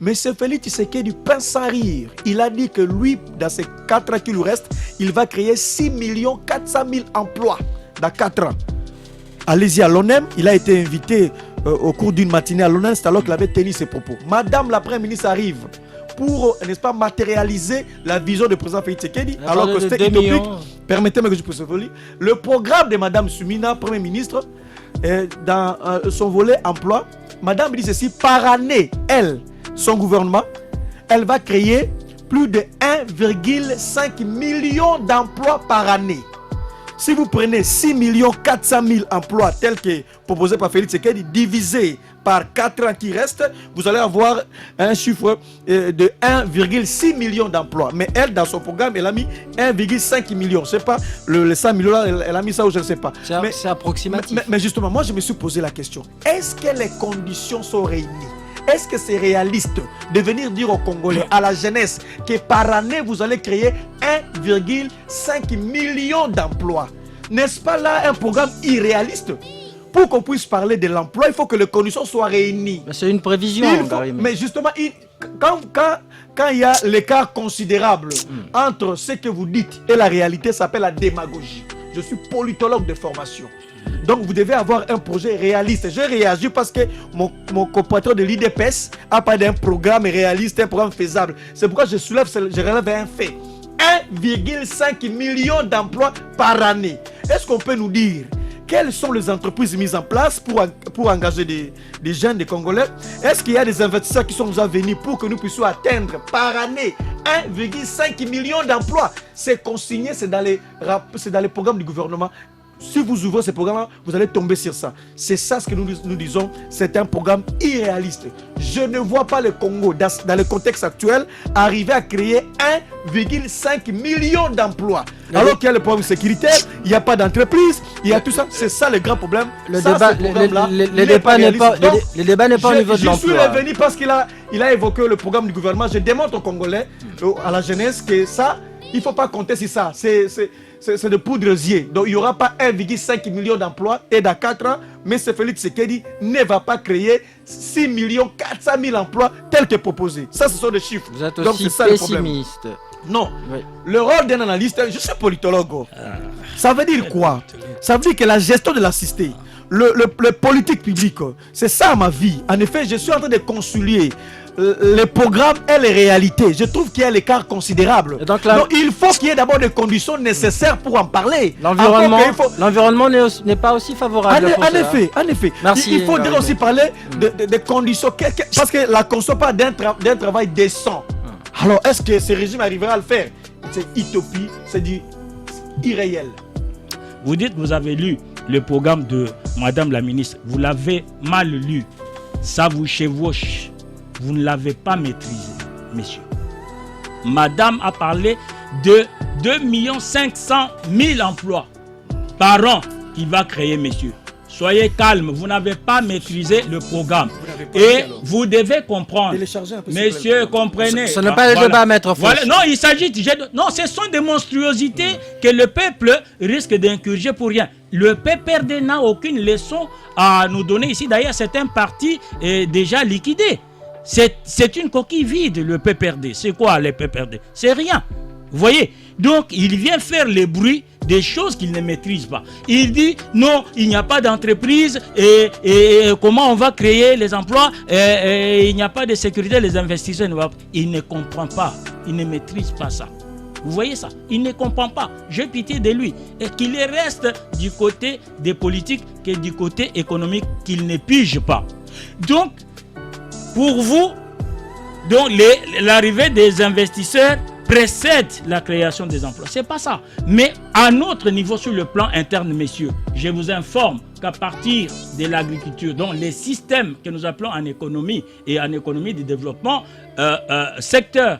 M. Félix Tshisekedi pense sans rire. Il a dit que lui, dans ces 4 ans qui lui restent, il va créer 6 400 000 emplois dans 4 ans. Allez-y à l'ONEM, il a été invité au cours d'une matinée à l'ONEM, c'est alors qu'il avait tenu ses propos. Madame la Première ministre arrive pour, n'est-ce pas, matérialiser la vision du président Félix Tshisekedi, alors que c'était utopique. Permettez-moi que je puisse vous lire. Le programme de Madame Soumina, Première ministre, dans son volet emploi, Madame dit ceci, par année, elle, son gouvernement, elle va créer plus de 1,5 million d'emplois par année. Si vous prenez 6 400 000 emplois tels que proposés par Félix Tshisekedi, divisé par 4 ans qui restent, vous allez avoir un chiffre de 1,6 million d'emplois. Mais elle, dans son programme, elle a mis 1,5 million. Je ne sais pas, les 100 millions là, elle a mis ça ou je ne sais pas. C'est approximatif. Mais justement, moi je me suis posé la question. Est-ce que les conditions sont réunies? Est-ce que c'est réaliste de venir dire aux Congolais, à la jeunesse, que par année, vous allez créer 1,5 million d'emplois? N'est-ce pas là un programme irréaliste? Pour qu'on puisse parler de l'emploi, il faut que les conditions soient réunies. C'est une prévision. Mais justement, quand il y a l'écart considérable entre ce que vous dites et la réalité, ça s'appelle la démagogie. Je suis politologue de formation. Donc vous devez avoir un projet réaliste. J'ai réagi parce que mon compatriote de l'IDPS a parlé d'un programme réaliste, un programme faisable. C'est pourquoi je relève un fait. 1,5 million d'emplois par année. Est-ce qu'on peut nous dire quelles sont les entreprises mises en place pour engager des jeunes, des Congolais? Est-ce qu'il y a des investisseurs qui sont déjà venus pour que nous puissions atteindre par année 1,5 million d'emplois? C'est consigné, c'est dans les programmes du gouvernement. Si vous ouvrez ce programme, vous allez tomber sur ça. C'est ça ce que nous disons. C'est un programme irréaliste. Je ne vois pas le Congo, dans le contexte actuel, arriver à créer 1,5 million d'emplois. Alors qu'il y a le problème sécuritaire, il n'y a pas d'entreprise, il y a tout ça. C'est ça le grand problème. Le débat n'est pas au niveau de l'emploi. Je suis revenu parce qu'il a évoqué le programme du gouvernement. Je démontre aux Congolais, à la jeunesse, que ça, il ne faut pas compter sur ça. C'est de poudre aux yeux. Donc il n'y aura pas 1,5 million d'emplois. Et dans 4 ans, M. Félix Tshisekedi ne va pas créer 6 400 000 emplois tels que proposés. Ça, ce sont des chiffres. Vous êtes aussi pessimiste. Non. Oui. Le rôle d'un analyste, je suis politologue. Ça veut dire quoi? Ça veut dire que la gestion de la cité, le politique public, c'est ça ma vie. En effet, je suis en train de concilier les programmes et les réalités. Je trouve qu'il y a l'écart considérable. Donc il faut qu'il y ait d'abord des conditions nécessaires pour en parler. L'environnement n'est pas aussi favorable. En effet. Merci, il faudrait aussi parler des conditions. Parce que la condition pas d'un travail décent. Alors est-ce que ce régime arrivera à le faire? C'est utopie, c'est du irréel. Vous dites que vous avez lu le programme de Madame la ministre. Vous l'avez mal lu. Ça vous chevauche. Vous ne l'avez pas maîtrisé, messieurs. Madame a parlé de 2 500 000 emplois par an qu'il va créer, messieurs. Soyez calmes, vous n'avez pas maîtrisé le programme. Et vous devez comprendre. Messieurs, comprenez. Ce n'est pas le débat à mettre fort. Non, il s'agit... Non, ce sont des monstruosités que le peuple risque d'incurger pour rien. Le PPRD n'a aucune leçon à nous donner ici. D'ailleurs, c'est un parti déjà liquidé. C'est une coquille vide, le PPRD. C'est quoi le PPRD? C'est rien. Vous voyez? Donc, il vient faire le bruit des choses qu'il ne maîtrise pas. Il dit, non, il n'y a pas d'entreprise et comment on va créer les emplois il n'y a pas de sécurité, les investisseurs. Il ne comprend pas. Il ne maîtrise pas ça. Vous voyez ça? Il ne comprend pas. J'ai pitié de lui. Et qu'il reste du côté des politiques que du côté économique qu'il ne pige pas. Donc, pour vous, l'arrivée des investisseurs précède la création des emplois. C'est pas ça. Mais à notre niveau, sur le plan interne, messieurs, je vous informe qu'à partir de l'agriculture, donc les systèmes que nous appelons en économie et en économie de développement, secteur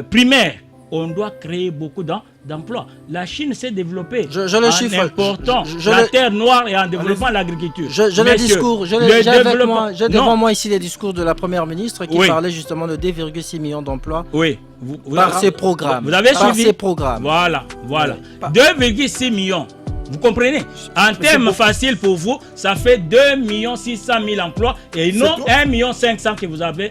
primaire, on doit créer beaucoup d'emplois. La Chine s'est développée en important la terre noire et en développant l'agriculture. J'ai devant moi ici les discours de la Première ministre qui parlait justement de 2,6 millions d'emplois par ses programmes. Vous avez suivi ces programmes. Voilà. 2,6 millions. Vous comprenez? En termes faciles pour vous, ça fait 2 600 000 emplois et non 1 500 000 que vous avez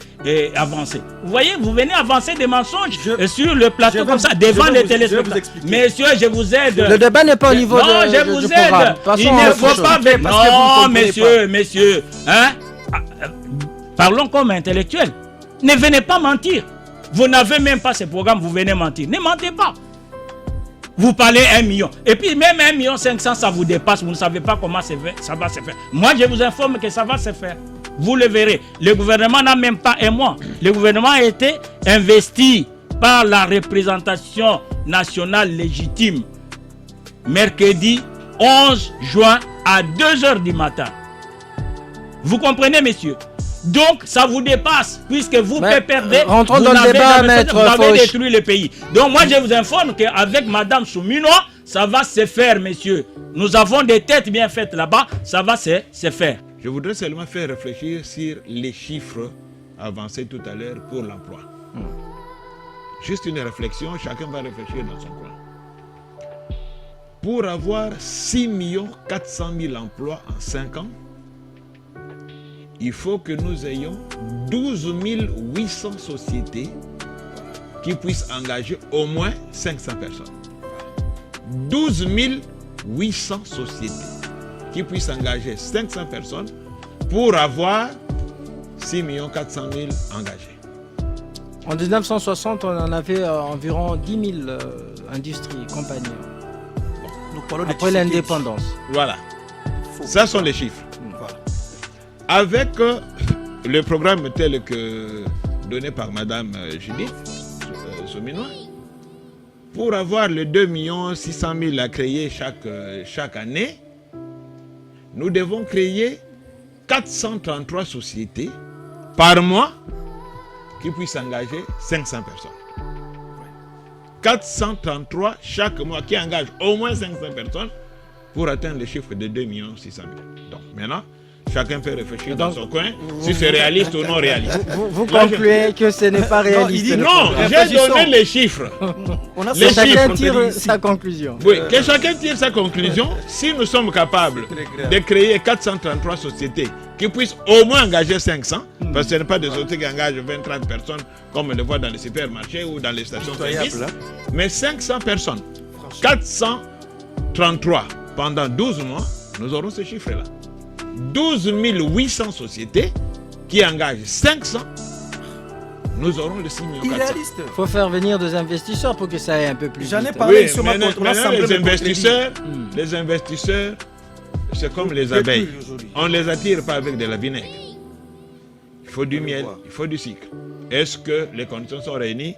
avancé. Vous voyez, vous venez avancer des mensonges sur le plateau comme ça, devant les téléspectateurs. Messieurs, je vous aide. Le débat n'est pas au niveau non, de je vous du aide. programme. Il ne faut pas... Non, messieurs. Hein? Parlons comme intellectuels. Ne venez pas mentir. Vous n'avez même pas ce programme, vous venez mentir. Ne mentez pas. Vous parlez 1 million. Et puis même 1 500 000, ça vous dépasse. Vous ne savez pas comment ça va se faire. Moi, je vous informe que ça va se faire. Vous le verrez. Le gouvernement n'a même pas un mois. Le gouvernement a été investi par la représentation nationale légitime. Mercredi 11 juin à 2h du matin. Vous comprenez, messieurs? Donc, ça vous dépasse, puisque vous perdez. Rentrons dans le débat, maître Fauche. Vous avez détruit le pays. Donc, moi, je vous informe qu'avec Madame Souminois, ça va se faire, messieurs. Nous avons des têtes bien faites là-bas, ça va se faire. Je voudrais seulement faire réfléchir sur les chiffres avancés tout à l'heure pour l'emploi. Juste une réflexion, chacun va réfléchir dans son coin. Pour avoir 6 400 000 emplois en 5 ans, il faut que nous ayons 12 800 sociétés qui puissent engager au moins 500 personnes. 12 800 sociétés qui puissent engager 500 personnes pour avoir 6 400 000 engagés. En 1960, on en avait environ 10 000 industries, compagnies. Après l'indépendance. Voilà. Ça sont les chiffres. Avec le programme tel que donné par Madame Judith Souminois, pour avoir les 2 600 000 à créer chaque année, nous devons créer 433 sociétés par mois qui puissent engager 500 personnes. 433 chaque mois qui engagent au moins 500 personnes pour atteindre le chiffre de 2 600 000. Donc maintenant, chacun peut réfléchir dans son coin si c'est réaliste ou non réaliste. Vous concluez que ce n'est pas réaliste. Non, j'ai donné les chiffres. Chacun tire sa conclusion. Oui, que chacun tire sa conclusion. Si nous sommes capables de créer 433 sociétés qui puissent au moins engager 500, parce que ce n'est pas des sociétés qui engagent 20-30 personnes comme on le voit dans les supermarchés ou dans les stations-service, mais 500 personnes, 433 pendant 12 mois, nous aurons ce chiffre-là. 12 800 sociétés qui engagent 500, nous aurons le 6 400 000. Il faut faire venir des investisseurs pour que ça aille un peu plus vite. J'en ai parlé sur ma maintenant, contre les investisseurs, c'est comme les abeilles. On ne les attire pas avec de la vinaigre. Il faut du miel, il faut du sucre. Est-ce que les conditions sont réunies?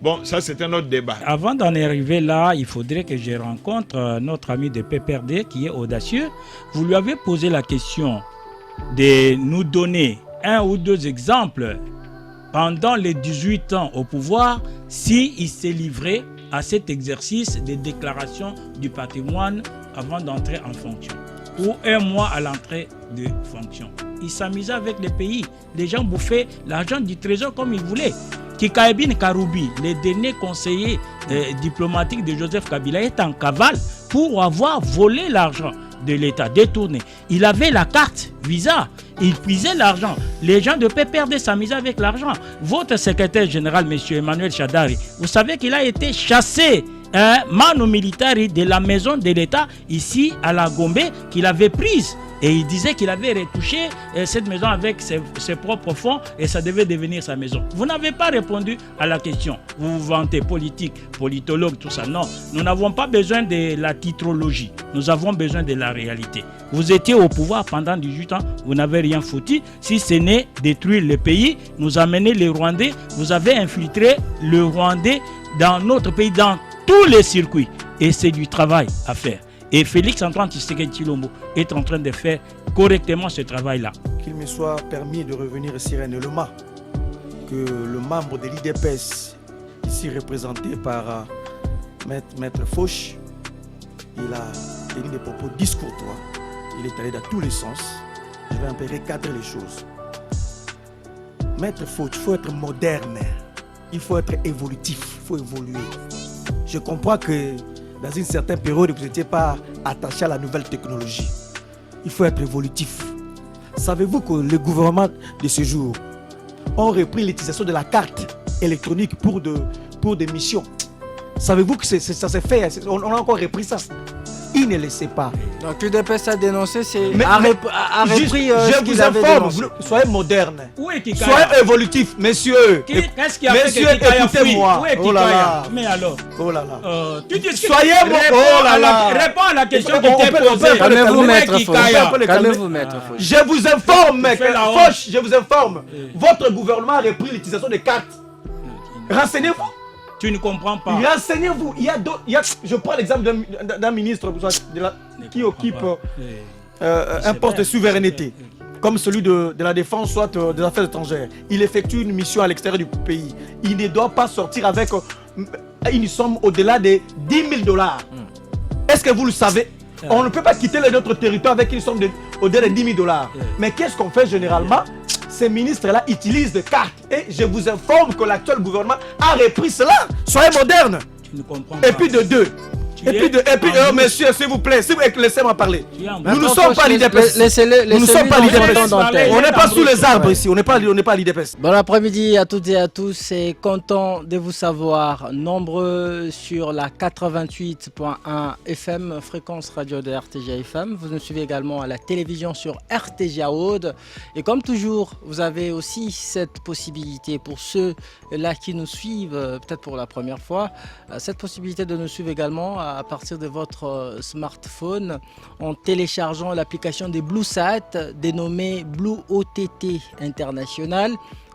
Bon, ça c'est un autre débat. Avant d'en arriver là, il faudrait que je rencontre notre ami de PPRD qui est audacieux. Vous lui avez posé la question de nous donner 1 ou 2 exemples pendant les 18 ans au pouvoir, s'il s'est livré à cet exercice de déclaration du patrimoine avant d'entrer en fonction, ou 1 mois à l'entrée de fonction. Il s'amusait avec les pays. Les gens bouffaient l'argent du trésor comme ils voulaient. Kikaebine Karoubi, le dernier conseiller diplomatique de Joseph Kabila, est en cavale pour avoir volé l'argent de l'État, détourné. Il avait la carte Visa, il puisait l'argent. Les gens de PPRD s'amusaient avec l'argent. Votre secrétaire général, M. Emmanuel Chadari, vous savez qu'il a été chassé mano militari de la maison de l'État ici à la Gombe qu'il avait prise. Et il disait qu'il avait retouché cette maison avec ses propres fonds et ça devait devenir sa maison. Vous n'avez pas répondu à la question. Vous vous vantez politique, politologue, tout ça. Non, nous n'avons pas besoin de la titrologie. Nous avons besoin de la réalité. Vous étiez au pouvoir pendant 18 ans, vous n'avez rien foutu. Si ce n'est détruire le pays, nous amener les Rwandais, vous avez infiltré le Rwandais dans notre pays, dans tous les circuits. Et c'est du travail à faire. Et Félix-Antoine Tshisekedi Tshilombo est en train de faire correctement ce travail-là. Qu'il me soit permis de revenir sur un élément que le membre de l'IDPS, ici représenté par Maître Fauche, il a tenu des propos discourtois. Il est allé dans tous les sens. Je vais un peu recadrer les choses. Maître Fauche, il faut être moderne. Il faut être évolutif. Il faut évoluer. Je comprends que dans une certaine période, vous n'étiez pas attaché à la nouvelle technologie. Il faut être évolutif. Savez-vous que le gouvernement de ce jour ont repris l'utilisation de la carte électronique pour des missions? Savez-vous que ça s'est fait? On a encore repris ça. Il ne le sait pas. Donc l'UDPS a dénoncé, c'est Mais- a mais- repris je ce qu'ils vous avaient informe, dénoncé. soyez moderne. Où est Kikaya? Soyez évolutif, messieurs. Qu'est-ce qui a fait Messieurs, que Kikaya fuit? écoutez-moi. Où est Oh là Kikaya? là. Mais alors, Oh là là. tu discutes. Soyez bon. Réponds Oh là là. réponds à la question On qui t'est peut- on peut- posée. on peut- Calmez-vous, Où est maître Kikaya? Fauche. le Calmez-vous, maître Fauche. Je vous informe, mec. fais la honte. Foch, je vous informe. Votre gouvernement a repris l'utilisation des cartes. Renseignez-vous. Tu ne comprends pas. Renseignez-vous. Je prends l'exemple d'un ministre qui occupe un poste de souveraineté, comme celui de la défense, soit des affaires étrangères. Il effectue une mission à l'extérieur du pays. Il ne doit pas sortir avec une somme au-delà de 10 000 $. Est-ce que vous le savez? On ne peut pas quitter notre territoire avec une somme au-delà de 10 000 $. Mais qu'est-ce qu'on fait généralement? Ces ministres-là utilisent des cartes. Et je vous informe que l'actuel gouvernement a repris cela. Soyez moderne. Tu ne comprends pas. Et puis de deux. Monsieur, s'il vous plaît, laissez-moi parler. Nous ne sommes pas l'IDPS. Laissez-le. Nous ne sommes pas l'IDPS. d'antenne. On n'est pas sous les arbres ici. On n'est pas l'IDPS. Bon après-midi à toutes et à tous et content de vous savoir nombreux sur la 88.1 FM, fréquence radio de RTGA FM. Vous nous suivez également à la télévision sur RTGA Aude. Et comme toujours, vous avez aussi cette possibilité pour ceux-là qui nous suivent, peut-être pour la première fois, cette possibilité de nous suivre également à partir de votre smartphone en téléchargeant l'application des BlueSat dénommée Blue OTT International.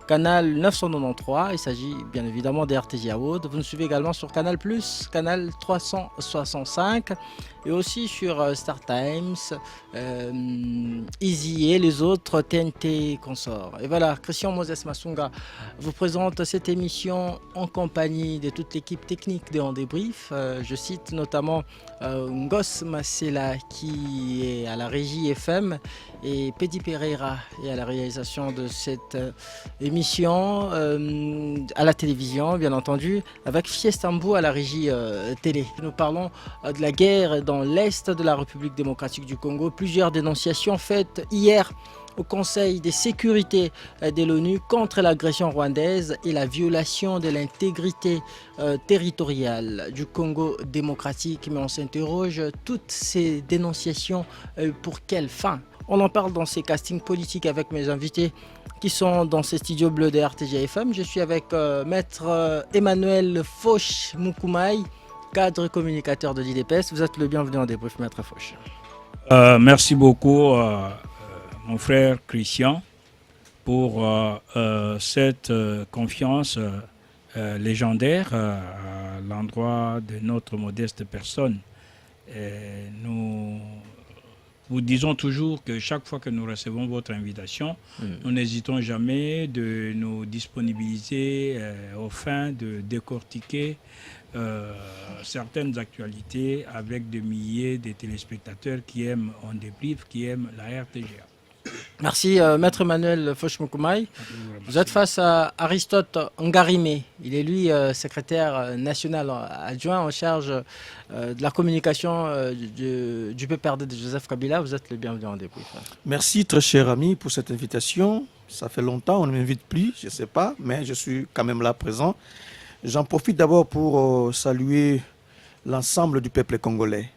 Canal 993, il s'agit bien évidemment de RTGA Aude. Vous nous suivez également sur Canal+, Canal 365 et aussi sur Star Times, Easy et les autres TNT consorts. Et voilà, Christian Moses Massunga vous présente cette émission en compagnie de toute l'équipe technique de En Débrief. Je cite notamment Ngos Masela qui est à la régie FM et Pedi Pereira est à la réalisation de cette émission à la télévision, bien entendu, avec Fiestambou à la régie télé. Nous parlons de la guerre dans l'est de la République démocratique du Congo. Plusieurs dénonciations faites hier au Conseil de sécurité de l'ONU contre l'agression rwandaise et la violation de l'intégrité territoriale du Congo démocratique. Mais on s'interroge, toutes ces dénonciations, pour quelle fin? On en parle dans ces castings politiques avec mes invités qui sont dans ces studios bleus de RTGA FM. Je suis avec maître Emmanuel Fauche Mukumaï, cadre communicateur de l'IDPS. Vous êtes le bienvenu en débrief, maître Fauche. Merci beaucoup, mon frère Christian, pour cette confiance légendaire à l'endroit de notre modeste personne. Nous vous disons toujours que chaque fois que nous recevons votre invitation, nous n'hésitons jamais de nous disponibiliser aux fins de décortiquer certaines actualités avec des milliers de téléspectateurs qui aiment En Débrief, qui aiment la RTGA. Merci, maître Emmanuel Fauche Mukumaï. Vous êtes face à Aristote Ngarimé. Il est lui secrétaire national adjoint en charge de la communication du PPRD de Joseph Kabila. Vous êtes le bienvenu en débrief. Merci, très cher ami, pour cette invitation. Ça fait longtemps, on ne m'invite plus, je ne sais pas, mais je suis quand même là présent. J'en profite d'abord pour saluer l'ensemble du peuple congolais.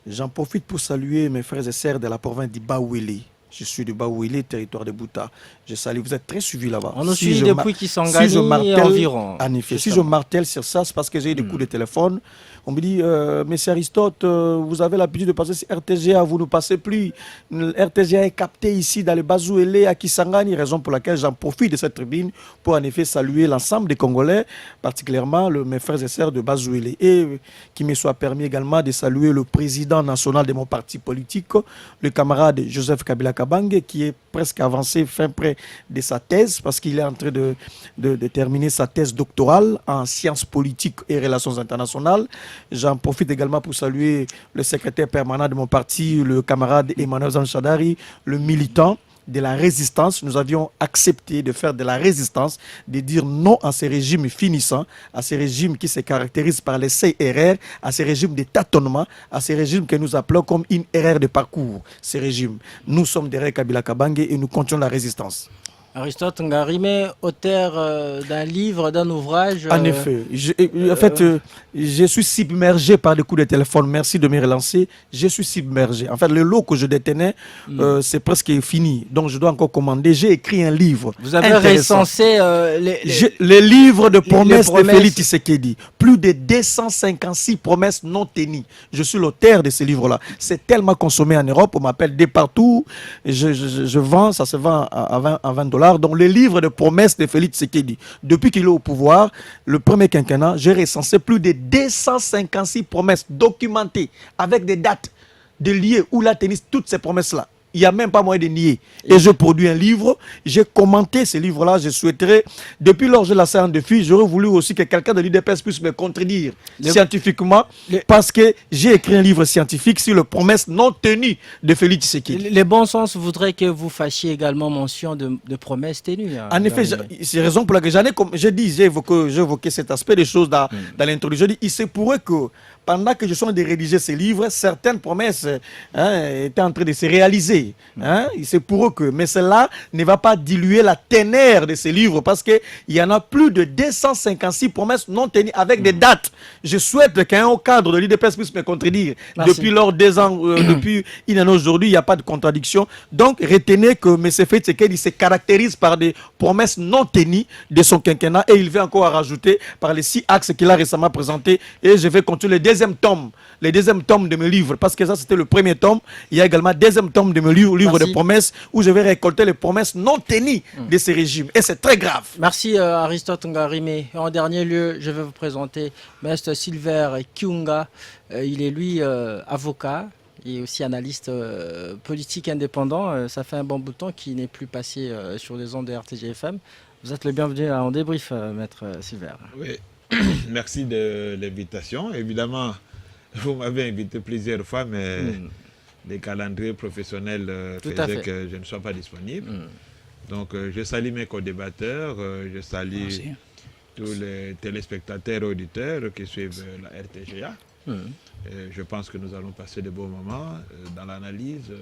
J'en profite pour saluer mes frères et sœurs de la province d'Ibaouélé. Je suis de Baouélé, territoire de Bouta. Je salue, vous êtes très suivis là-bas. On nous suit depuis Kisangani environ. En effet, si je martèle sur ça, c'est parce que j'ai eu des coups de téléphone. On me dit, Monsieur Aristote, vous avez l'habitude de passer sur RTGA, vous ne passez plus. RTGA est capté ici dans le Bazouélé, à Kisangani, raison pour laquelle j'en profite de cette tribune pour en effet saluer l'ensemble des Congolais, particulièrement mes frères et sœurs de Bazouélé. Et qu'il me soit permis également de saluer le président national de mon parti politique, le camarade Joseph Kabila Kabange, qui est presque avancé fin près de sa thèse, parce qu'il est en train de terminer sa thèse doctorale en sciences politiques et relations internationales. J'en profite également pour saluer le secrétaire permanent de mon parti, le camarade Emmanuel Zanchadari, le militant, de la résistance. Nous avions accepté de faire de la résistance, de dire non à ces régimes finissants, à ces régimes qui se caractérisent par l'essai erreur, à ces régimes de tâtonnement, à ces régimes que nous appelons comme une erreur de parcours. Ces régimes. Nous sommes derrière Kabila Kabange et nous continuons la résistance. Aristote Ngarime, auteur d'un livre, d'un ouvrage. En effet, je suis submergé par des coups de téléphone. Merci de me relancer. Je suis submergé. En fait, le lot que je détenais, c'est presque fini. Donc, je dois encore commander. J'ai écrit un livre. Vous avez recensé les livres de promesses de Félix Tshisekedi. Plus de 256 promesses non tenues. Je suis l'auteur de ces livres-là. C'est tellement consommé en Europe. On m'appelle de partout. Je vends, ça se vend à $20. Donc, le livre de promesses de Félix Tshisekedi. Depuis qu'il est au pouvoir, le premier quinquennat, j'ai recensé plus de 256 promesses documentées avec des dates de lier où la tennis, toutes ces promesses-là. Il n'y a même pas moyen de nier. Et je produis un livre. J'ai commenté ce livre-là. Je souhaiterais, depuis lors de la séance de filles, j'aurais voulu aussi que quelqu'un de l'UDPS puisse me contredire scientifiquement, parce que j'ai écrit un livre scientifique sur les promesses non tenues de Félix Tshisekedi. Les bons sens voudraient que vous fassiez également mention de promesses tenues. En effet, c'est raison pour laquelle j'ai évoqué cet aspect des choses dans l'introduction. Il se pourrait que pendant que je suis en train de rédiger ces livres, certaines promesses étaient en train de se réaliser. Il se pourrait que, mais cela ne va pas diluer la ténère de ces livres parce qu'il y en a plus de 256 promesses non tenues avec des dates. Je souhaite qu'un haut cadre de l'UDPS puisse me contredire. Merci. Depuis lors des ans, depuis une année aujourd'hui, il n'y a pas de contradiction. Donc, retenez que M. Félix Tshisekedi se caractérise par des promesses non tenues de son quinquennat et il va encore rajouter par les 6 axes qu'il a récemment présentés. Et je vais continuer le deuxième tome de mes livres, parce que ça c'était le premier tome. Il y a également le deuxième tome de mes livres de promesses où je vais récolter les promesses non tenues de ces régimes. Et c'est très grave. Merci Aristote Ngarime. En dernier lieu, je vais vous présenter Maître Silver Kiunga. Il est lui avocat et aussi analyste politique indépendant. Ça fait un bon bout de temps qu'il n'est plus passé sur les ondes de RTGFM. Vous êtes le bienvenu à En Débrief, Maître Silver. Oui. Merci de l'invitation. Évidemment, vous m'avez invité plusieurs fois, mais les calendriers professionnels faisaient que je ne sois pas disponible. Donc, je salue mes co-débatteurs, je salue tous les téléspectateurs et auditeurs qui suivent la RTGA. Je pense que nous allons passer de bons moments dans l'analyse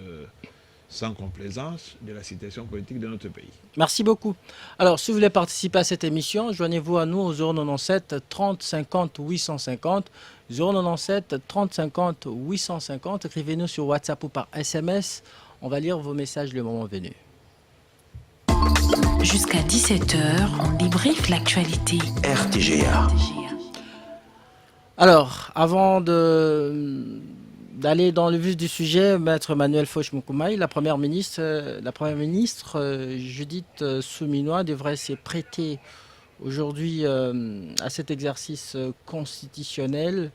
sans complaisance de la situation politique de notre pays. Merci beaucoup. Alors, si vous voulez participer à cette émission, joignez-vous à nous au 097 30 50 850. 097 30 50 850. Écrivez-nous sur WhatsApp ou par SMS. On va lire vos messages le moment venu. Jusqu'à 17h, on débriefe l'actualité. RTGA. Alors, avant d'aller dans le vif du sujet, Maître Manuel Foch-Moukoumai, la Première ministre Judith Souminois devrait se prêter aujourd'hui à cet exercice constitutionnel,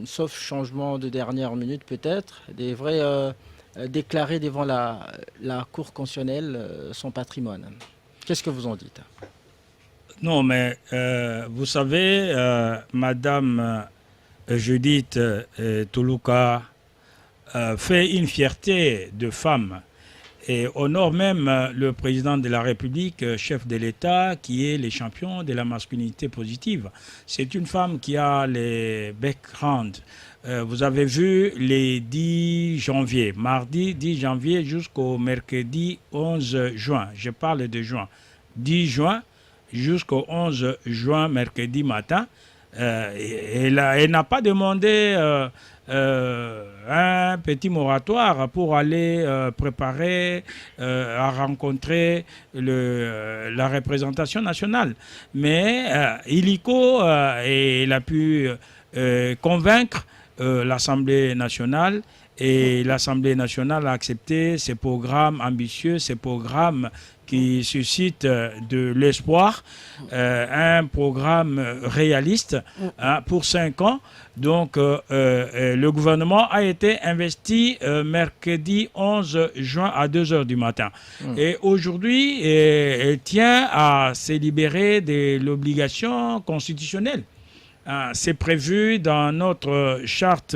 sauf changement de dernière minute peut-être, devrait déclarer devant la Cour constitutionnelle son patrimoine. Qu'est-ce que vous en dites? Non, mais vous savez, Madame Judith Toulouka fait une fierté de femme et honore même le président de la République, chef de l'État, qui est le champion de la masculinité positive. C'est une femme qui a les backgrounds. Vous avez vu les 10 janvier, mardi 10 janvier jusqu'au mercredi 11 juin. Je parle de juin. 10 juin jusqu'au 11 juin, mercredi matin. Elle n'a pas demandé un petit moratoire pour aller préparer à rencontrer la représentation nationale. Mais illico, elle a pu convaincre l'Assemblée nationale, et l'Assemblée nationale a accepté ces programmes ambitieux, ces programmes qui suscitent de l'espoir, un programme réaliste pour 5 ans. Donc, le gouvernement a été investi mercredi 11 juin à 2 h du matin. Et aujourd'hui, elle tient à se libérer de l'obligation constitutionnelle. C'est prévu dans notre charte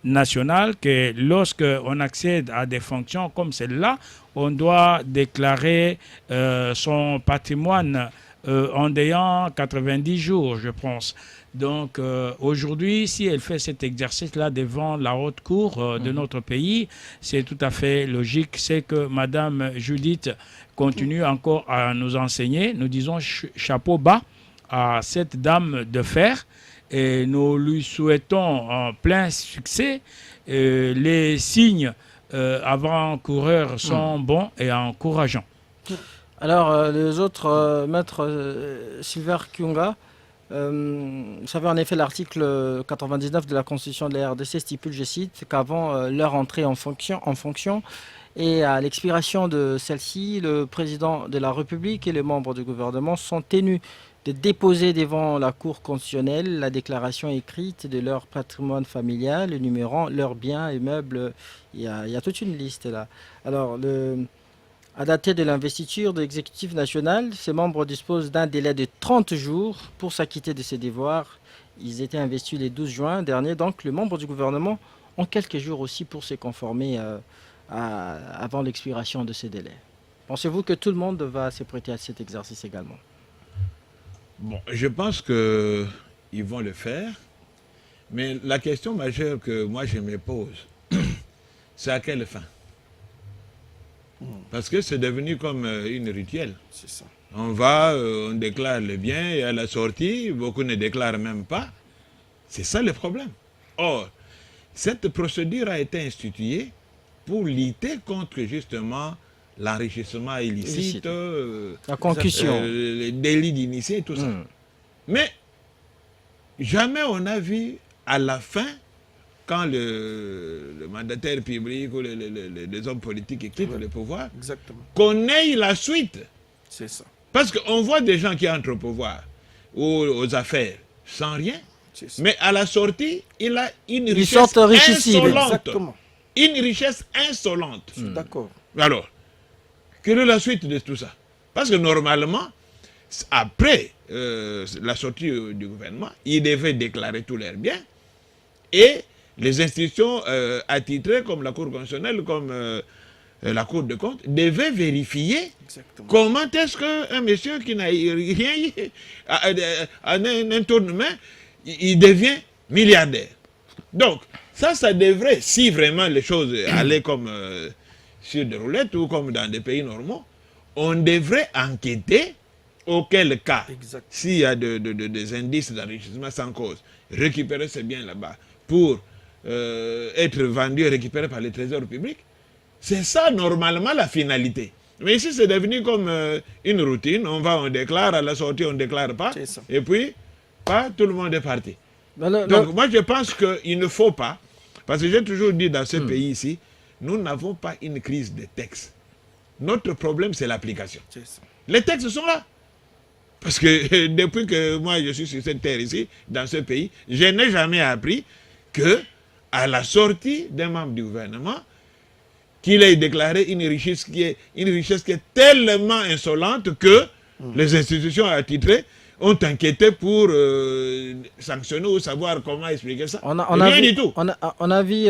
national que lorsque on accède à des fonctions comme celle-là, on doit déclarer son patrimoine en ayant 90 jours, je pense. Donc aujourd'hui, si elle fait cet exercice-là devant la haute cour de notre pays, c'est tout à fait logique. C'est que Madame Judith continue encore à nous enseigner. Nous disons chapeau bas à cette dame de fer et nous lui souhaitons plein succès. Les signes avant-coureurs sont bons et encourageants. Alors, les autres, maître Silver Kyunga, vous savez, en effet, l'article 99 de la Constitution de la RDC stipule, je cite, qu'avant leur entrée en fonction et à l'expiration de celle-ci, le président de la République et les membres du gouvernement sont tenus de déposer devant la Cour constitutionnelle la déclaration écrite de leur patrimoine familial, énumérant leurs biens et meubles. Il y a toute une liste là. Alors, à dater de l'investiture de l'exécutif national, ces membres disposent d'un délai de 30 jours pour s'acquitter de ces devoirs. Ils étaient investis le 12 juin dernier, donc les membres du gouvernement ont quelques jours aussi pour se conformer avant l'expiration de ces délais. Pensez-vous que tout le monde va se prêter à cet exercice également? Bon, je pense qu'ils vont le faire, mais la question majeure que moi je me pose, c'est à quelle fin? Parce que c'est devenu comme une rituelle. C'est ça. On va, on déclare le bien et à la sortie, beaucoup ne déclarent même pas. C'est ça le problème. Or, cette procédure a été instituée pour lutter contre justement l'enrichissement illicite, la concussion, les délits d'initié et tout ça. Mais jamais on a vu à la fin, quand le mandataire public ou les hommes politiques qui quittent le pouvoir, qu'on ait la suite. C'est ça. Parce qu'on voit des gens qui entrent au pouvoir ou aux affaires sans rien, mais à la sortie, il a une richesse insolente. Exactement. Une richesse insolente. D'accord. Alors, quelle est la suite de tout ça? Parce que normalement, après la sortie du gouvernement, ils devaient déclarer tous leurs biens et les institutions attitrées comme la Cour constitutionnelle, comme la Cour de compte, devaient vérifier comment est-ce qu'un monsieur qui n'a rien eu, un tournement, il devient milliardaire. Donc, ça devrait, si vraiment les choses allaient comme sur des roulettes ou comme dans des pays normaux, on devrait enquêter, auquel cas, s'il y a des indices d'enrichissement sans cause, récupérer ces biens là-bas pour être vendus et récupérés par les trésors publics. C'est ça, normalement, la finalité. Mais ici, c'est devenu comme une routine. On va, on déclare, à la sortie, on ne déclare pas. Et puis, tout le monde est parti. Donc, moi, je pense qu'il ne faut pas, parce que j'ai toujours dit dans ce pays ici, nous n'avons pas une crise de textes. Notre problème, c'est l'application. Les textes sont là. Parce que depuis que moi, je suis sur cette terre ici, dans ce pays, je n'ai jamais appris que à la sortie d'un membre du gouvernement, qu'il ait déclaré une richesse qui est tellement insolente que les institutions attitrées ont enquêté pour sanctionner ou savoir comment expliquer ça. Rien du tout. On a vu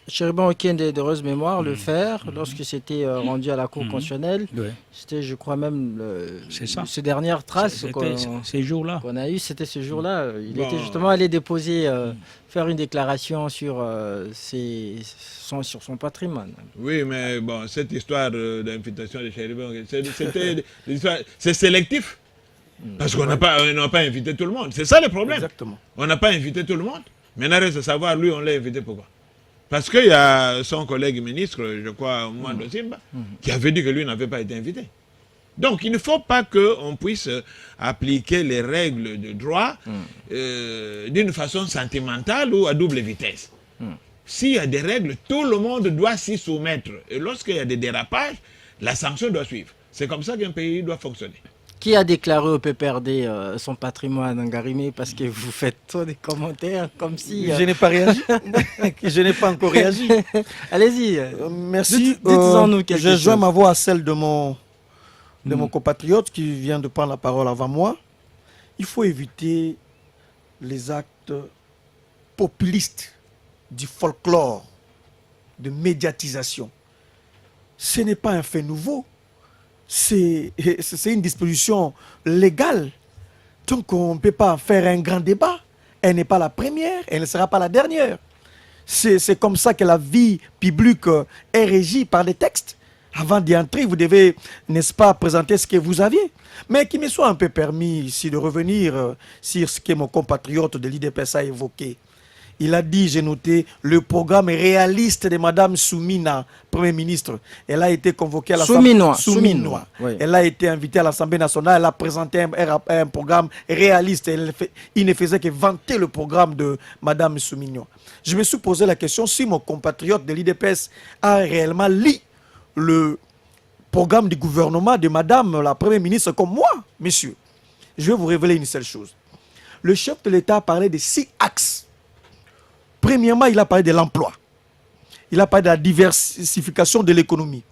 Chéribon Oken d'heureuse mémoire le faire lorsque c'était rendu à la Cour constitutionnelle. C'était, je crois même, ces dernières traces ces jours-là qu'on a eu, c'était ce jour-là. Il était justement allé déposer, faire une déclaration sur son patrimoine. Oui, mais bon, cette histoire d'invitation de Chéribon, c'est sélectif. Parce qu'on n'a pas invité tout le monde. C'est ça le problème. Exactement. On n'a pas invité tout le monde. Maintenant, reste à savoir, lui, on l'a invité pourquoi? Parce qu'il y a son collègue ministre, je crois, Mwando Simba, qui avait dit que lui n'avait pas été invité. Donc, il ne faut pas qu'on puisse appliquer les règles de droit d'une façon sentimentale ou à double vitesse. S'il y a des règles, tout le monde doit s'y soumettre. Et lorsqu'il y a des dérapages, la sanction doit suivre. C'est comme ça qu'un pays doit fonctionner. Qui a déclaré au PPRD son patrimoine en Garimé? Parce que vous faites trop des commentaires comme si... Je n'ai pas réagi. Je n'ai pas encore réagi. Allez-y. Merci. Dites-en-nous quelque chose. Je joins ma voix à celle de mon compatriote qui vient de prendre la parole avant moi. Il faut éviter les actes populistes du folklore, de médiatisation. Ce n'est pas un fait nouveau. C'est une disposition légale. Donc on ne peut pas faire un grand débat. Elle n'est pas la première, elle ne sera pas la dernière. C'est comme ça que la vie publique est régie par des textes. Avant d'y entrer, vous devez, n'est-ce pas, présenter ce que vous aviez. Mais qu'il me soit un peu permis ici de revenir sur ce que mon compatriote de l'IDPS a évoqué. Il a dit, j'ai noté, le programme réaliste de Madame Soumina, Premier ministre. Elle a été convoquée à l'Assemblée Souminois. Oui. Elle a été invitée à l'Assemblée nationale. Elle a présenté un programme réaliste. Il ne faisait que vanter le programme de Madame Souminois. Je me suis posé la question si mon compatriote de l'IDPS a réellement lu le programme du gouvernement de Madame la Première ministre comme moi, monsieur. Je vais vous révéler une seule chose. Le chef de l'État a parlé de 6 axes. Premièrement, il a parlé de l'emploi. Il a parlé de la diversification de l'économie.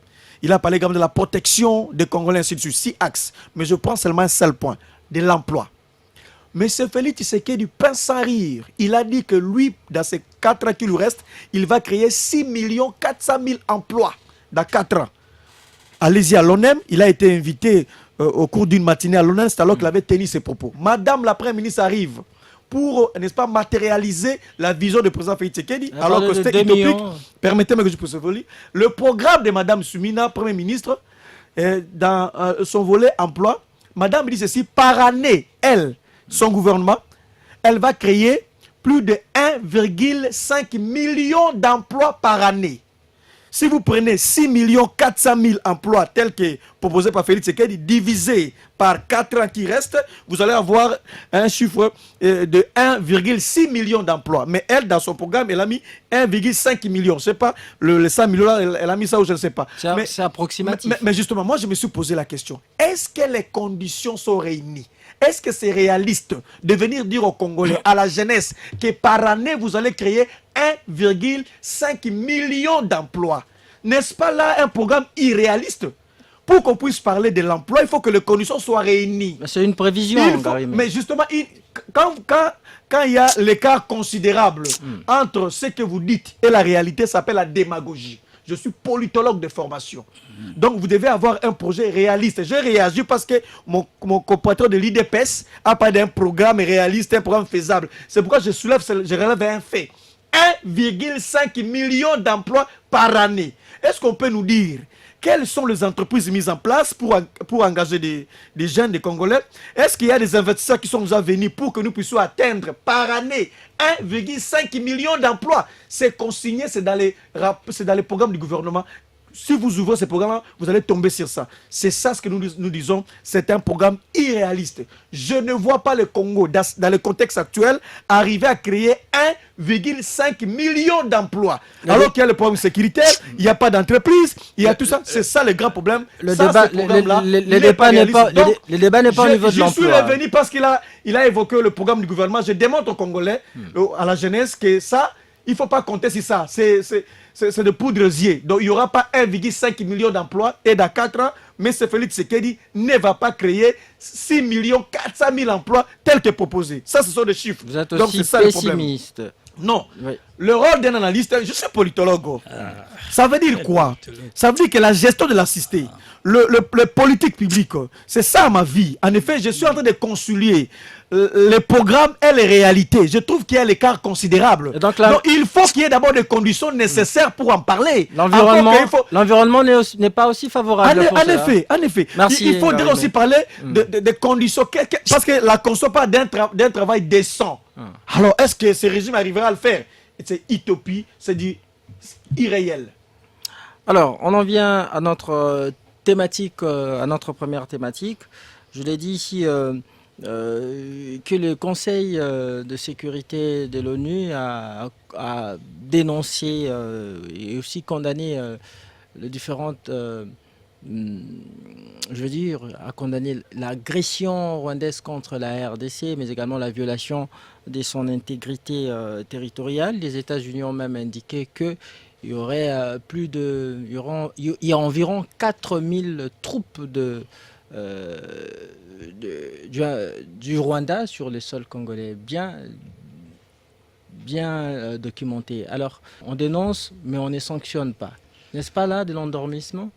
Il a parlé également de la protection des Congolais, ainsi de suite. 6 axes. Mais je prends seulement un seul point, de l'emploi. Mais ce Félix Tshisekedi pince sans rire. Il a dit que lui, dans ces 4 ans qui lui restent, il va créer 6 400 000 emplois dans 4 ans. Allez-y à l'ONEM, il a été invité au cours d'une matinée à l'ONEM, c'est alors qu'il avait tenu ses propos. Madame la Première ministre arrive pour, n'est-ce pas, matérialiser la vision du président Félix Tshisekedi, alors que c'était utopique. Permettez-moi que je puisse vous lire. Le programme de Madame Soumina, Premier ministre, dans son volet emploi, Madame dit ceci, par année, elle, son gouvernement, elle va créer plus de 1,5 million d'emplois par année. Si vous prenez 6 400 000 emplois tels que proposés par Félix Tshisekedi, divisé par 4 ans qui restent, vous allez avoir un chiffre de 1,6 million d'emplois. Mais elle, dans son programme, elle a mis 1,5 million. Je ne sais pas, les 100 millions là, elle a mis ça ou je ne sais pas. C'est approximatif. Mais justement, moi je me suis posé la question. Est-ce que les conditions sont réunies? Est-ce que c'est réaliste de venir dire aux Congolais, à la jeunesse, que par année, vous allez créer 1,5 million d'emplois? N'est-ce pas là un programme irréaliste? Pour qu'on puisse parler de l'emploi, il faut que les conditions soient réunies. C'est une prévision, mais justement, quand il y a l'écart considérable entre ce que vous dites et la réalité, ça s'appelle la démagogie. Je suis politologue de formation. Donc, vous devez avoir un projet réaliste. J'ai réagi parce que mon compatriote de l'IDPS a parlé d'un programme réaliste, un programme faisable. C'est pourquoi je relève un fait. 1,5 million d'emplois par année. Est-ce qu'on peut nous dire quelles sont les entreprises mises en place pour engager des jeunes, des Congolais? Est-ce qu'il y a des investisseurs qui sont déjà venus pour que nous puissions atteindre par année 1,5 million d'emplois? C'est consigné, c'est dans les programmes du gouvernement. Si vous ouvrez ces programmes, vous allez tomber sur ça. C'est ça ce que nous disons. C'est un programme irréaliste. Je ne vois pas le Congo, dans le contexte actuel, arriver à créer 1,5 million d'emplois. Alors qu'il y a le problème sécuritaire, il n'y a pas d'entreprise, il y a tout ça. C'est ça le grand problème. Le débat n'est pas au niveau de l'emploi. Je suis revenu parce qu'il a évoqué le programme du gouvernement. Je démontre aux Congolais, à la jeunesse, que ça, il ne faut pas compter sur ça. C'est de poudre aux yeux. Donc il n'y aura pas 1,5 million d'emplois et dans 4 ans, M. Félix Tshisekedi ne va pas créer 6 400 000 emplois tels que proposés. Ça, ce sont des chiffres. Vous êtes aussi pessimiste. Non. Oui. Le rôle d'un analyste, je suis politologue. Ça veut dire quoi? Ça veut dire que la gestion de la cité, le politique public, c'est ça ma vie. En effet, je suis en train de concilier les programmes et les réalités. Je trouve qu'il y a l'écart considérable. Donc il faut qu'il y ait d'abord des conditions nécessaires pour en parler. L'environnement n'est pas aussi favorable. En effet. Merci, il faut aussi parler des conditions. Parce que la conso parle d'un travail décent. Alors, est-ce que ce régime arrivera à le faire? C'est utopie, c'est du irréel. Alors, on en vient à notre thématique, à notre première thématique. Je l'ai dit ici que le Conseil de sécurité de l'ONU a dénoncé et aussi condamné les différentes... je veux dire, a condamné l'agression rwandaise contre la RDC, mais également la violation de son intégrité territoriale. Les États-Unis ont même indiqué qu'il y aurait il y a environ 4000 troupes du Rwanda sur le sol congolais. bien documenté. Alors, on dénonce, mais on ne sanctionne pas. N'est-ce pas là de l'endormissement?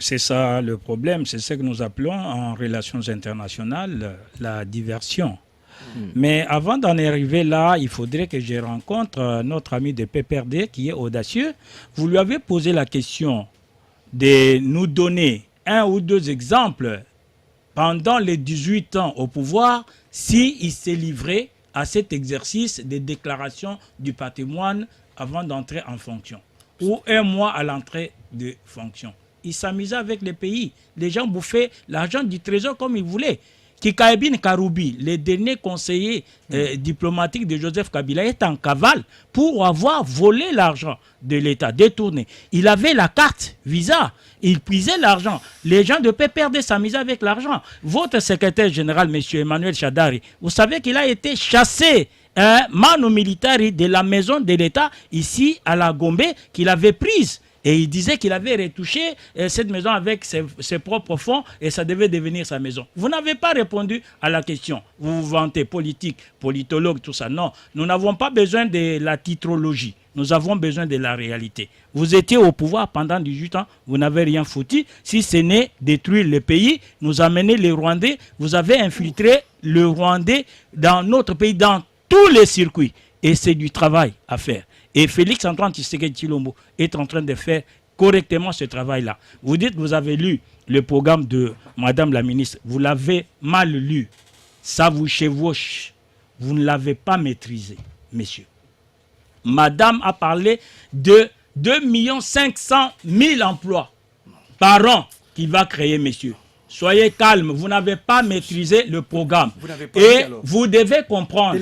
C'est ça le problème, c'est ce que nous appelons en relations internationales la diversion. Mais avant d'en arriver là, il faudrait que je rencontre notre ami de PPRD qui est audacieux. Vous lui avez posé la question de nous donner un ou deux exemples pendant les 18 ans au pouvoir, s'il s'est livré à cet exercice de déclaration du patrimoine avant d'entrer en fonction, ou un mois à l'entrée de fonction. Il s'amusait avec les pays. Les gens bouffaient l'argent du trésor comme ils voulaient. Kikaebin Karoubi, le dernier conseiller diplomatique de Joseph Kabila, est en cavale pour avoir volé l'argent de l'État, détourné. Il avait la carte Visa, il puisait l'argent. Les gens de PPRD s'amusaient avec l'argent. Votre secrétaire général, M. Emmanuel Chadari, vous savez qu'il a été chassé mano militari de la maison de l'État ici à la Gombe qu'il avait prise. Et il disait qu'il avait retouché cette maison avec ses propres fonds et ça devait devenir sa maison. Vous n'avez pas répondu à la question. Vous vous vantez politique, politologue, tout ça. Non, nous n'avons pas besoin de la titrologie. Nous avons besoin de la réalité. Vous étiez au pouvoir pendant 18 ans, vous n'avez rien foutu. Si ce n'est détruire le pays, nous amener les Rwandais, vous avez infiltré le Rwandais dans notre pays, dans tous les circuits. Et c'est du travail à faire. Et Félix Antoine Tshisekedi Tshilombo est en train de faire correctement ce travail-là. Vous dites que vous avez lu le programme de Madame la ministre. Vous l'avez mal lu. Ça vous chevauche. Vous ne l'avez pas maîtrisé, messieurs. Madame a parlé de 2 500 000 emplois par an qu'il va créer, messieurs. Soyez calmes, vous n'avez pas maîtrisé le programme. Vous devez comprendre.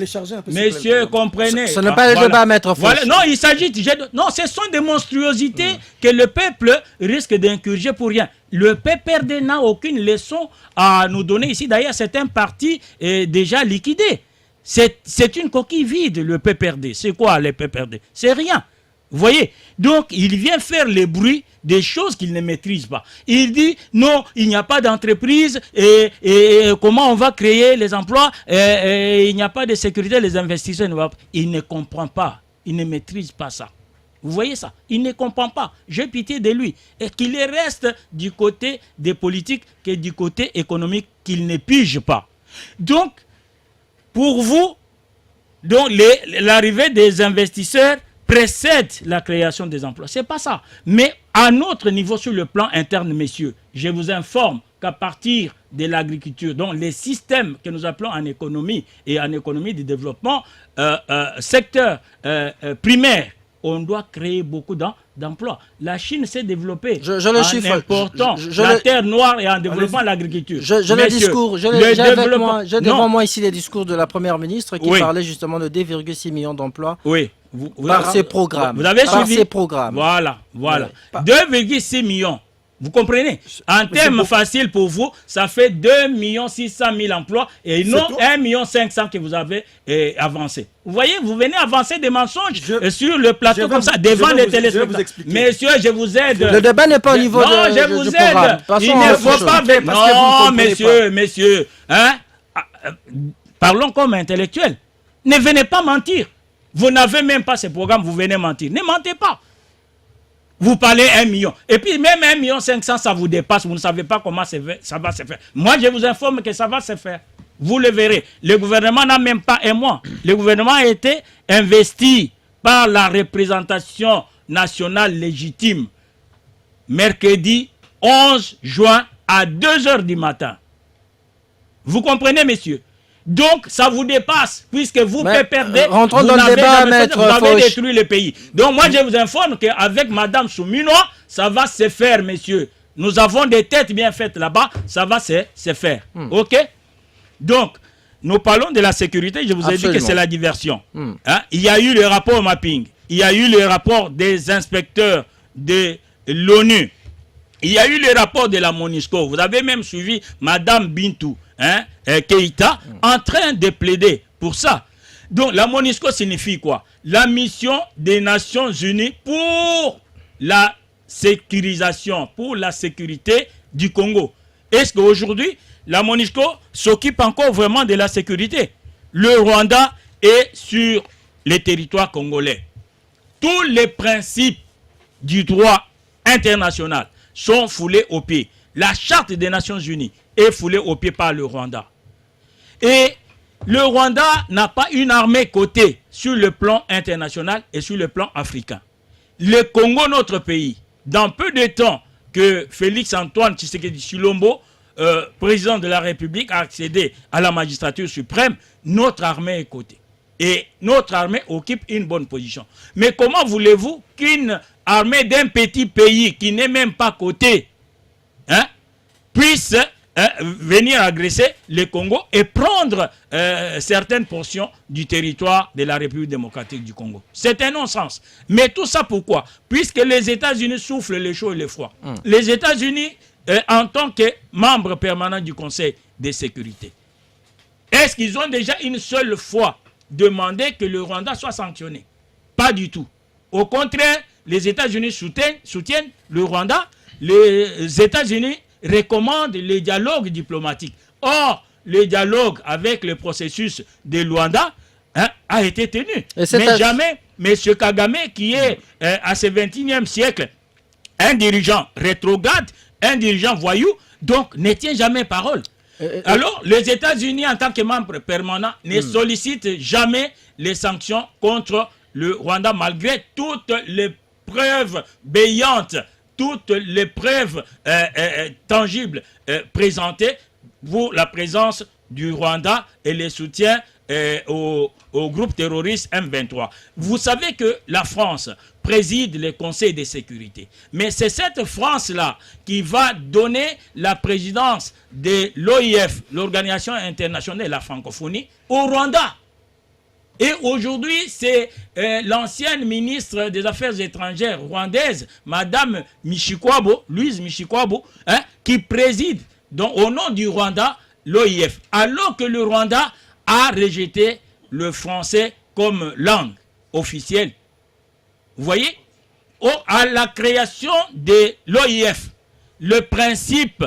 Messieurs, comprenez. Ce n'est pas le débat, maître Fauch. Voilà. Non, il s'agit... Non, ce sont des monstruosités que le peuple risque d'incurger pour rien. Le PPRD n'a aucune leçon à nous donner ici. D'ailleurs, c'est un parti déjà liquidé. C'est une coquille vide, le PPRD. C'est quoi, le PPRD? C'est rien. Vous voyez? Donc, il vient faire les bruits des choses qu'il ne maîtrise pas. Il dit, non, il n'y a pas d'entreprise et comment on va créer les emplois il n'y a pas de sécurité, les investisseurs. Il ne comprend pas. Il ne maîtrise pas ça. Vous voyez ça? Il ne comprend pas. J'ai pitié de lui. Et qu'il reste du côté des politiques que du côté économique qu'il ne pige pas. Donc, pour vous, l'arrivée des investisseurs précède la création des emplois. C'est pas ça. Mais à notre niveau, sur le plan interne, messieurs, je vous informe qu'à partir de l'agriculture, donc les systèmes que nous appelons en économie et en économie de développement, secteur primaire, on doit créer beaucoup d'emplois. La Chine s'est développée en important la terre noire et en développant l'agriculture. J'ai devant moi ici les discours de la première ministre qui parlait justement de 2,6 millions d'emplois. Oui. Par ces programmes. Vous avez suivi ces programmes. Voilà. 2,6 millions. Vous comprenez? En termes faciles pour vous, ça fait 2 600 000 emplois et non 1 500 000 que vous avez avancé. Vous voyez, vous venez avancer des mensonges sur le plateau comme ça, devant les téléspectateurs. Messieurs, je vous aide. Le débat n'est pas au niveau non, je vous aide. Il ne faut pas... Non, messieurs. Hein? Parlons comme intellectuels. Ne venez pas mentir. Vous n'avez même pas ce programme, vous venez mentir. Ne mentez pas. Vous parlez 1 million. Et puis même 1 500 000, ça vous dépasse. Vous ne savez pas comment ça va se faire. Moi, je vous informe que ça va se faire. Vous le verrez. Le gouvernement n'a même pas un mois. Le gouvernement a été investi par la représentation nationale légitime. Mercredi 11 juin à 2 h du matin. Vous comprenez, messieurs? Donc, ça vous dépasse, puisque vous perdez, rentrons dans le débat, maître vous avez détruit le pays. Donc, moi, je vous informe qu'avec Madame Souminois, ça va se faire, messieurs. Nous avons des têtes bien faites là-bas, ça va se faire. OK? Donc, nous parlons de la sécurité, je vous ai dit que c'est la diversion. Hein? Il y a eu le rapport mapping, il y a eu le rapport des inspecteurs de l'ONU, il y a eu le rapport de la MONUSCO. Vous avez même suivi Madame Bintou. Keïta, en train de plaider pour ça. Donc la MONUSCO signifie quoi? La mission des Nations Unies pour la sécurisation, pour la sécurité du Congo. Est-ce qu'aujourd'hui, la MONUSCO s'occupe encore vraiment de la sécurité? Le Rwanda est sur les territoires congolais. Tous les principes du droit international sont foulés aux pieds. La charte des Nations Unies est foulée aux pieds par le Rwanda. Et le Rwanda n'a pas une armée cotée sur le plan international et sur le plan africain. Le Congo, notre pays, dans peu de temps que Félix-Antoine Tshisekedi Tshilombo, président de la République, a accédé à la magistrature suprême, notre armée est cotée. Et notre armée occupe une bonne position. Mais comment voulez-vous qu'une armée d'un petit pays qui n'est même pas cotée puisse venir agresser le Congo et prendre certaines portions du territoire de la République démocratique du Congo? C'est un non-sens. Mais tout ça pourquoi? Puisque les États-Unis soufflent le chaud et le froid. Les États-Unis, en tant que membres permanents du Conseil de sécurité, est-ce qu'ils ont déjà une seule fois demandé que le Rwanda soit sanctionné? Pas du tout. Au contraire, les États-Unis soutiennent le Rwanda. Les États-Unis recommandent les dialogues diplomatiques. Or, le dialogue avec le processus de Luanda a été tenu. Mais jamais M. Kagame, qui est à ce 21e siècle un dirigeant rétrograde, un dirigeant voyou, donc ne tient jamais parole. Alors, les États-Unis, en tant que membres permanents, ne sollicitent jamais les sanctions contre le Rwanda, malgré toutes les preuves béantes, toutes les preuves tangibles présentées pour la présence du Rwanda et les soutiens au groupe terroriste M23. Vous savez que la France préside le Conseil de sécurité. Mais c'est cette France-là qui va donner la présidence de l'OIF, l'Organisation internationale de la francophonie, au Rwanda. Et aujourd'hui, c'est l'ancienne ministre des Affaires étrangères rwandaise, Madame Michikwabo, Louise Michikwabo, qui préside donc, au nom du Rwanda l'OIF. Alors que le Rwanda a rejeté le français comme langue officielle. Vous voyez, à la création de l'OIF, le principe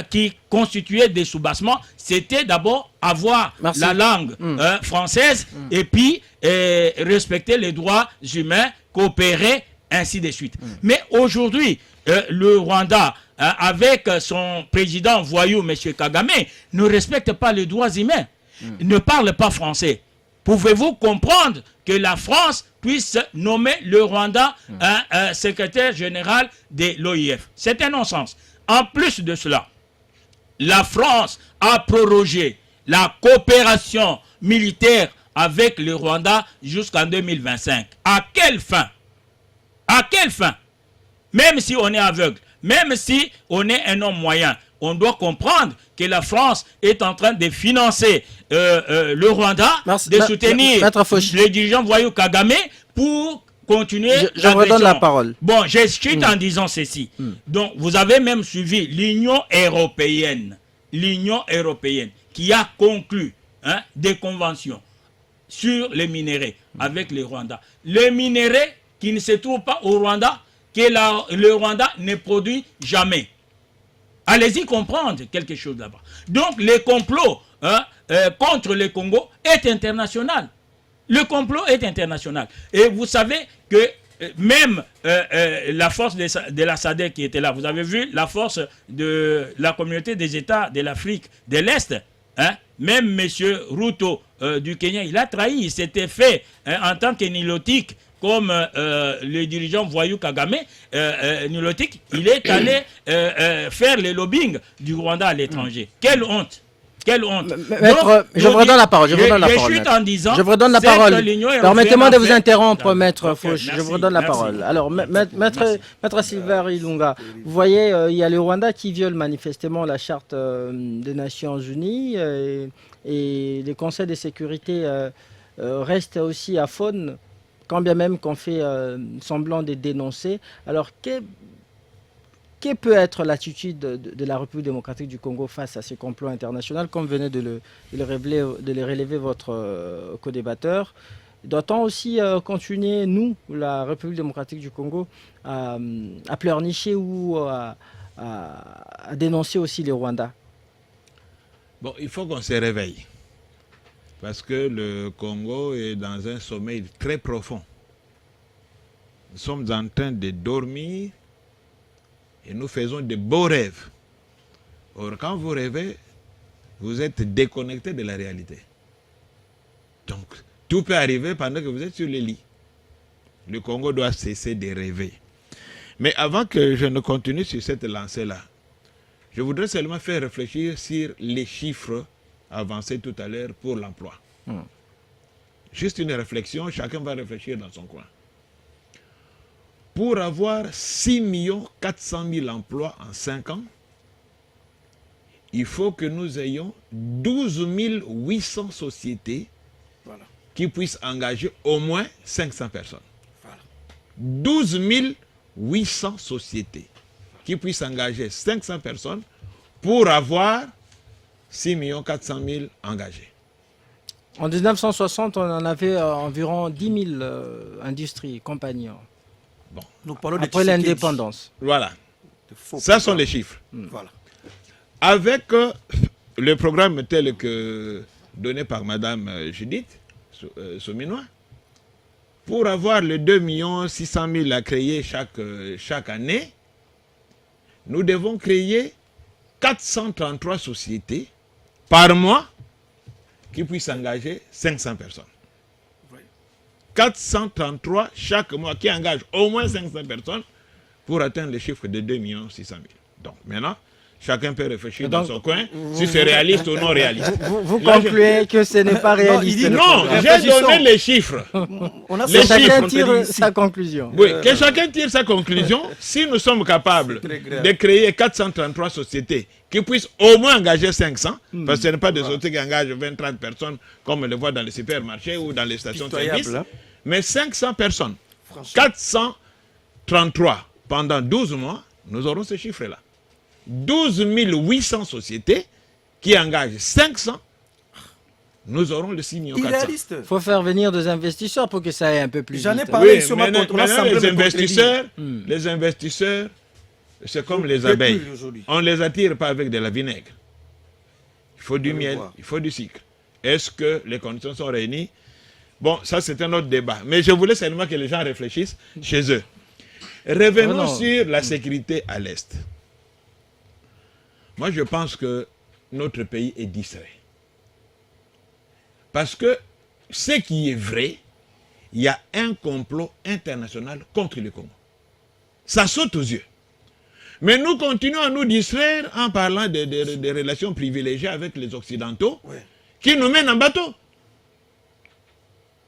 qui constituait des soubassements, c'était d'abord avoir la langue française et puis respecter les droits humains, coopérer, ainsi de suite. Mais aujourd'hui, le Rwanda, avec son président voyou, M. Kagame, ne respecte pas les droits humains, ne parle pas français. Pouvez-vous comprendre que la France puisse nommer le Rwanda secrétaire général de l'OIF? C'est un non-sens. En plus de cela, la France a prorogé la coopération militaire avec le Rwanda jusqu'en 2025. À quelle fin? À quelle fin? Même si on est aveugle, même si on est un homme moyen, on doit comprendre que la France est en train de financer le Rwanda, de soutenir les dirigeants voyous Kagame pour continuer. Je redonne la parole. Bon, j'explique en disant ceci. Donc, vous avez même suivi l'Union européenne qui a conclu des conventions sur les minéraux avec le Rwanda. Les minéraux qui ne se trouvent pas au Rwanda, que le Rwanda ne produit jamais. Allez-y comprendre quelque chose là-bas. Donc, le complot contre le Congo est international. Le complot est international. Et vous savez que même la force de la SADC qui était là, vous avez vu la force de la communauté des États de l'Afrique de l'Est, même M. Ruto du Kenya, il a trahi, il s'était fait en tant que nilotique, comme le dirigeant voyou Kagame, nilotique, il est allé faire le lobbying du Rwanda à l'étranger. Quelle honte! Quelle honte. Maître, je vous redonne la parole. Je vous redonne la parole. Permettez-moi de vous interrompre, Maître Fauche. Je vous redonne la parole. Alors, Maître Sylvain Ilunga, vous voyez, il y a le Rwanda qui viole manifestement la charte des Nations Unies et le Conseil de sécurité reste aussi à faune, quand bien même qu'on fait semblant de dénoncer. Alors, quelle peut être l'attitude de la République démocratique du Congo face à ce complot international, comme venait de le relever votre co-débatteur? Doit-on aussi continuer, nous, la République démocratique du Congo, à pleurnicher ou à dénoncer aussi les Rwandais? Bon, il faut qu'on se réveille. Parce que le Congo est dans un sommeil très profond. Nous sommes en train de dormir et nous faisons de beaux rêves. Or, quand vous rêvez, vous êtes déconnecté de la réalité. Donc, tout peut arriver pendant que vous êtes sur le lit. Le Congo doit cesser de rêver. Mais avant que je ne continue sur cette lancée-là, je voudrais seulement faire réfléchir sur les chiffres avancés tout à l'heure pour l'emploi. Juste une réflexion, chacun va réfléchir dans son coin. Pour avoir 6 400 000 emplois en 5 ans, il faut que nous ayons 12 800 sociétés qui puissent engager au moins 500 personnes. 12 800 sociétés qui puissent engager 500 personnes pour avoir 6 400 000 engagés. En 1960, on en avait environ 10 000 industries, compagnies. Bon. Nous parlons de Après l'indépendance. Voilà. Ça sont les chiffres. Voilà. Avec le programme tel que donné par Madame Judith Sominois, pour avoir les 2 600 000 à créer chaque année, nous devons créer 433 sociétés par mois qui puissent engager 500 personnes. 433 chaque mois qui engagent au moins 500 personnes pour atteindre le chiffre de 2 600 000. Donc maintenant, chacun peut réfléchir dans son coin si c'est réaliste ou non réaliste. Vous concluez que ce n'est pas réaliste. Non, j'ai donné les chiffres. On a Les Chacun chiffres, tire sa conclusion. Oui, que chacun tire sa conclusion. Si nous sommes capables très grave. de créer 433 sociétés qui puissent au moins engager 500, parce que ce n'est pas des sociétés qui engagent 20-30 personnes comme on le voit dans les supermarchés ou dans les stations de service, Pitoyable, hein. mais 500 personnes, Franchement. 433 pendant 12 mois, nous aurons ce chiffre-là. 12 800 sociétés qui engagent 500, nous aurons le 6 400. Irréaliste. Il faut faire venir des investisseurs pour que ça aille un peu plus J'en ai vite. parlé Oui, sur ma maintenant, compte. On a semblé les me contredire. investisseurs, c'est comme les Que abeilles. plus aujourd'hui. On ne les attire pas avec de la vinaigre. Il faut du On va miel, voir. il faut du sucre. Est-ce que les conditions sont réunies? Bon, ça c'est un autre débat. Mais je voulais seulement que les gens réfléchissent chez eux. Revenons Ah non. sur la sécurité à l'Est. Moi, je pense que notre pays est distrait. Parce que ce qui est vrai, il y a un complot international contre le Congo. Ça saute aux yeux. Mais nous continuons à nous distraire en parlant des relations privilégiées avec les Occidentaux qui nous mènent en bateau.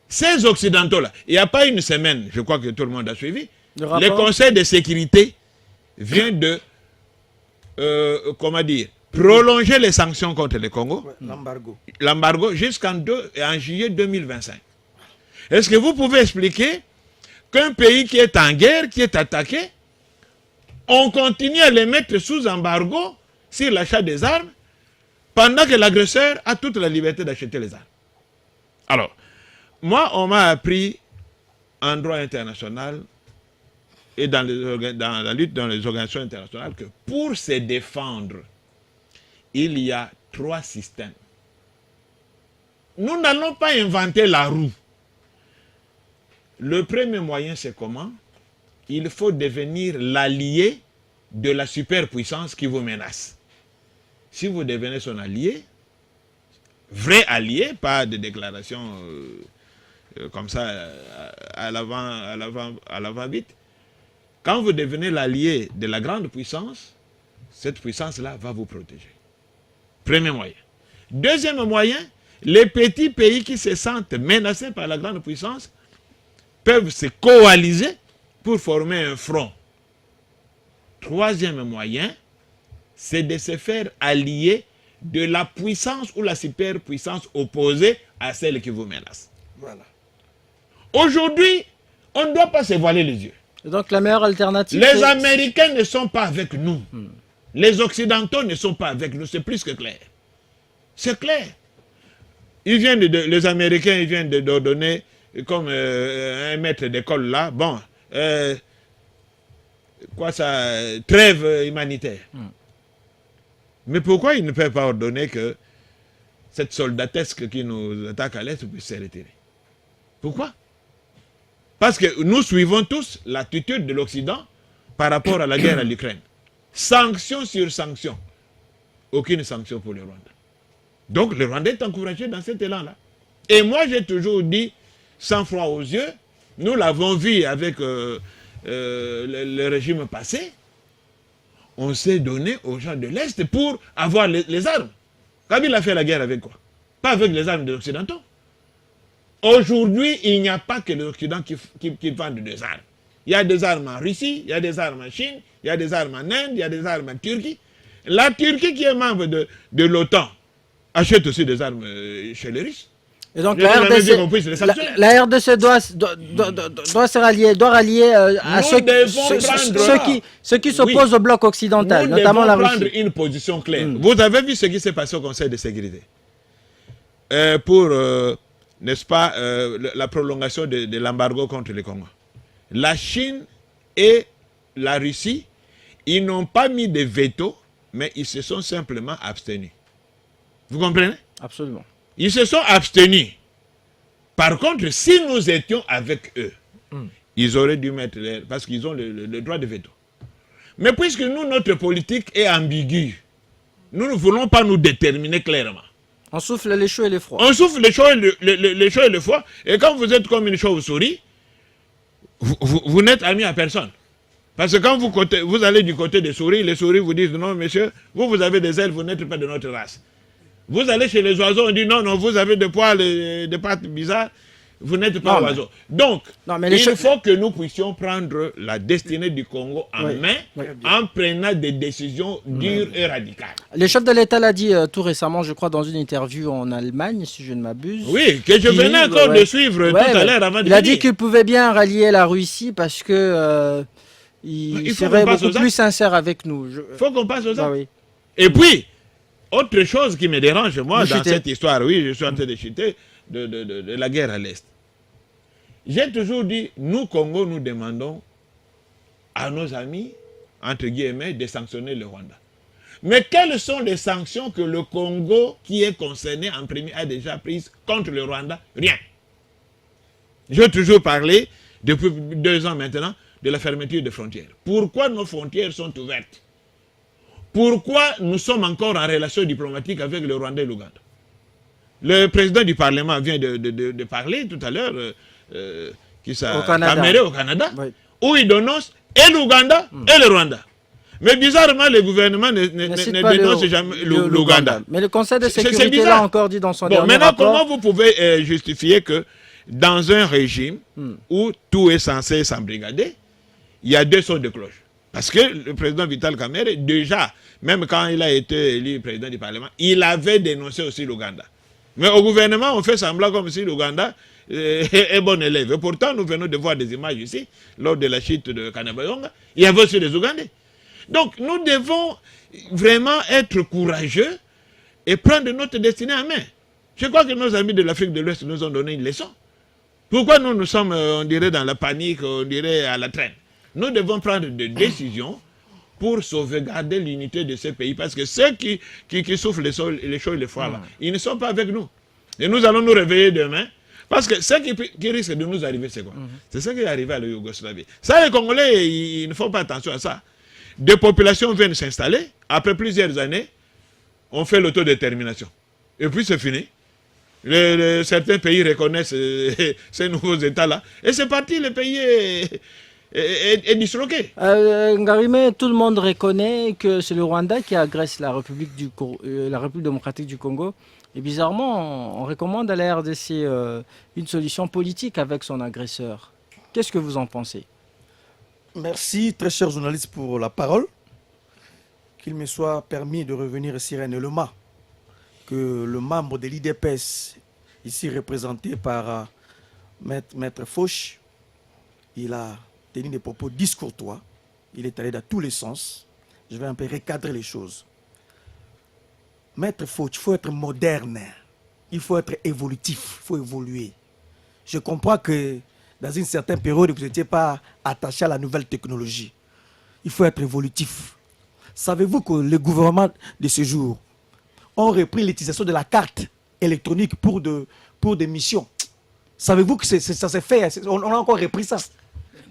Ces Occidentaux-là, il n'y a pas une semaine, je crois que tout le monde a suivi, le Conseil de sécurité vient de prolonger les sanctions contre le Congo, l'embargo jusqu'en juillet 2025. Est-ce que vous pouvez expliquer qu'un pays qui est en guerre, qui est attaqué, on continue à les mettre sous embargo sur l'achat des armes pendant que l'agresseur a toute la liberté d'acheter les armes? Alors, moi, on m'a appris en droit international et dans la lutte dans les organisations internationales que pour se défendre, il y a 3 systèmes. Nous n'allons pas inventer la roue. Le premier moyen, c'est comment? Il faut devenir l'allié de la superpuissance qui vous menace. Si vous devenez son allié, vrai allié, pas de déclaration comme ça à l'avant-vite, quand vous devenez l'allié de la grande puissance, cette puissance-là va vous protéger. Premier moyen. Deuxième moyen, les petits pays qui se sentent menacés par la grande puissance peuvent se coaliser pour former un front. Troisième moyen, c'est de se faire allier de la puissance ou la superpuissance opposée à celle qui vous menace. Voilà. Aujourd'hui, on ne doit pas se voiler les yeux. Donc la meilleure alternative... Les Américains ne sont pas avec nous. Les Occidentaux ne sont pas avec nous. C'est plus que clair. C'est clair. Les Américains, ils viennent de donner comme un maître d'école là. Bon, trêve humanitaire. Mais pourquoi ils ne peuvent pas ordonner que cette soldatesque qui nous attaque à l'Est puisse se retirer. Pourquoi? Parce que nous suivons tous l'attitude de l'Occident par rapport à la guerre à l'Ukraine. Sanction sur sanction. Aucune sanction pour le Rwanda. Donc le Rwanda est encouragé dans cet élan-là. Et moi j'ai toujours dit, sans froid aux yeux, nous l'avons vu avec le régime passé, on s'est donné aux gens de l'Est pour avoir les armes. Kabila a fait la guerre avec quoi? Pas avec les armes des Occidentaux. Aujourd'hui, il n'y a pas que les Occidentaux qui vendent des armes. Il y a des armes en Russie, il y a des armes en Chine, il y a des armes en Inde, il y a des armes en Turquie. La Turquie, qui est membre de l'OTAN, achète aussi des armes chez les Russes. Et donc Je n'ai jamais vu qu'on puisse les sanctionner. la RDC doit se rallier à ceux qui s'opposent au bloc occidental, Nous notamment la devons Russie. prendre une position claire. Vous avez vu ce qui s'est passé au Conseil de sécurité pour, n'est-ce pas, la prolongation de l'embargo contre le Congo. La Chine et la Russie, ils n'ont pas mis de veto, mais ils se sont simplement abstenus. Vous comprenez? Absolument. Ils se sont abstenus. Par contre, si nous étions avec eux, ils auraient dû mettre parce qu'ils ont le droit de veto. Mais puisque nous, notre politique est ambiguë, nous ne voulons pas nous déterminer clairement. On souffle les chauds et les froids. On souffle les chauds et les froids. Et quand vous êtes comme une chauve-souris, vous n'êtes ami à personne. Parce que quand vous allez du côté des souris, les souris vous disent non, monsieur, vous avez des ailes, vous n'êtes pas de notre race. Vous allez chez les oiseaux, on dit non, vous avez des poils, des pattes bizarres, vous n'êtes pas oiseau. Donc, il faut que nous puissions prendre la destinée du Congo en main en prenant des décisions dures et radicales. Le chef de l'État l'a dit tout récemment, je crois, dans une interview en Allemagne, si je ne m'abuse. Oui, que je venais encore de suivre tout à l'heure avant de Il a dit qu'il pouvait bien rallier la Russie parce que il serait beaucoup plus sincère avec nous. Il faut qu'on passe aux actes. Oui. Et puis, autre chose qui me dérange, moi, dans cette histoire, oui, je suis en train de chuter, de la guerre à l'Est. J'ai toujours dit, nous, Congo, nous demandons à nos amis, entre guillemets, de sanctionner le Rwanda. Mais quelles sont les sanctions que le Congo, qui est concerné en premier, a déjà prises contre le Rwanda? Rien. J'ai toujours parlé, depuis 2 ans maintenant, de la fermeture des frontières. Pourquoi nos frontières sont ouvertes? Pourquoi nous sommes encore en relation diplomatique avec le Rwanda et l'Ouganda? Le président du Parlement vient de parler tout à l'heure, au Canada, oui, où il dénonce et l'Ouganda et le Rwanda. Mais bizarrement, le gouvernement ne dénonce jamais l'Ouganda. Mais le Conseil de sécurité l'a encore dit dans son dernier maintenant, rapport. comment vous pouvez justifier que dans un régime où tout est censé s'embrigader, il y a 2 sons de cloche? Parce que le président Vital Kamerhe, déjà, même quand il a été élu président du Parlement, il avait dénoncé aussi l'Ouganda. Mais au gouvernement, on fait semblant comme si l'Ouganda est bon élève. Et pourtant, nous venons de voir des images ici, lors de la chute de Kanabayonga, il y avait aussi des Ougandais. Donc, nous devons vraiment être courageux et prendre notre destinée en main. Je crois que nos amis de l'Afrique de l'Ouest nous ont donné une leçon. Pourquoi nous sommes, on dirait, dans la panique, on dirait à la traîne? Nous devons prendre des décisions pour sauvegarder l'unité de ces pays. Parce que ceux qui souffrent les chauds et les froids, là, ils ne sont pas avec nous. Et nous allons nous réveiller demain. Parce que ce qui risque de nous arriver, c'est quoi? C'est ce qui est arrivé à la Yougoslavie. Ça, les Congolais, ils ne font pas attention à ça. Des populations viennent s'installer. Après plusieurs années, on fait l'autodétermination. Et puis c'est fini. Certains pays reconnaissent ces nouveaux États-là. Et c'est parti, le pays est disloqué. Ngarimé, tout le monde reconnaît que c'est le Rwanda qui agresse la République démocratique du Congo. Et bizarrement, on recommande à la RDC une solution politique avec son agresseur. Qu'est-ce que vous en pensez? Merci, très cher journaliste, pour la parole. Qu'il me soit permis de revenir ici à Nelema, que le membre de l'IDPS, ici représenté par Maître Fauche, il a tenu des propos discourtois, il est allé dans tous les sens. Je vais un peu recadrer les choses. Maître Fauche, il faut être moderne, il faut être évolutif, il faut évoluer. Je comprends que dans une certaine période, vous n'étiez pas attaché à la nouvelle technologie. Il faut être évolutif. Savez-vous que le gouvernement de ce jour ont repris l'utilisation de la carte électroniques pour des missions. Savez-vous que ça s'est fait? On a encore repris ça.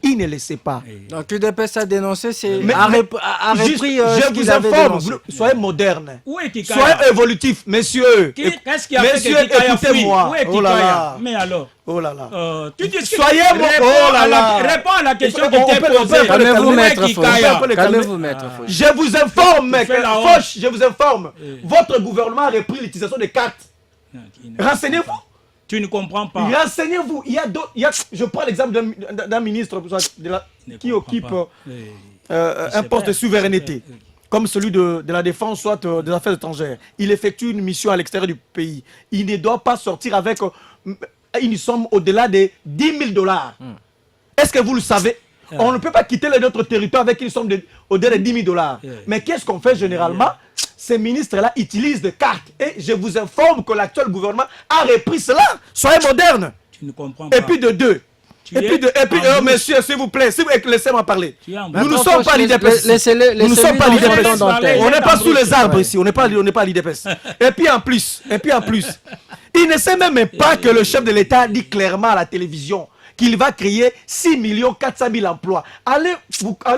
Il ne le sait pas. Donc l'UDPS a dénoncé, c'est Mais- a mais- repris je ce qu'ils vous avaient informe, dénoncé. soyez moderne. Où est Kikaya? Soyez évolutif, messieurs. Qu'est-ce qui a fait Messieurs, que Kikaya fuit? écoutez-moi. Où est Oh là Kikaya? là. Mais alors Oh là là. tu discutes. Soyez Réponds oh là là. réponds à la question On qui t'est peut- on posée. peut- Calmez-vous, Où est maître Kikaya? Fauch. Calmez-vous, maître Fauch. Je vous informe, mec. fais la honte. Fauch, je vous informe. Votre gouvernement a repris l'utilisation des cartes. Renseignez-vous. Tu ne comprends pas. Renseignez-vous. Je prends l'exemple d'un ministre qui occupe un poste de souveraineté, comme celui de la défense, soit des affaires étrangères. Il effectue une mission à l'extérieur du pays. Il ne doit pas sortir avec une somme au-delà de 10 000 $. Est-ce que vous le savez? On ne peut pas quitter notre territoire avec une somme au-delà de 10 000 $. Mais qu'est-ce qu'on fait généralement? Ces ministres-là utilisent des cartes. Et je vous informe que l'actuel gouvernement a repris cela. Soyez moderne. Tu ne comprends pas. Et puis de deux. Monsieur, s'il vous plaît, laissez-moi parler. Nous ne sommes pas l'IDPS. Nous ne sommes pas l'IDPS. On n'est pas sous les arbres ici. On n'est pas l'IDPS. Et puis en plus, il ne sait même pas que le chef de l'État a dit clairement à la télévision qu'il va créer 6 400 000 emplois. Allez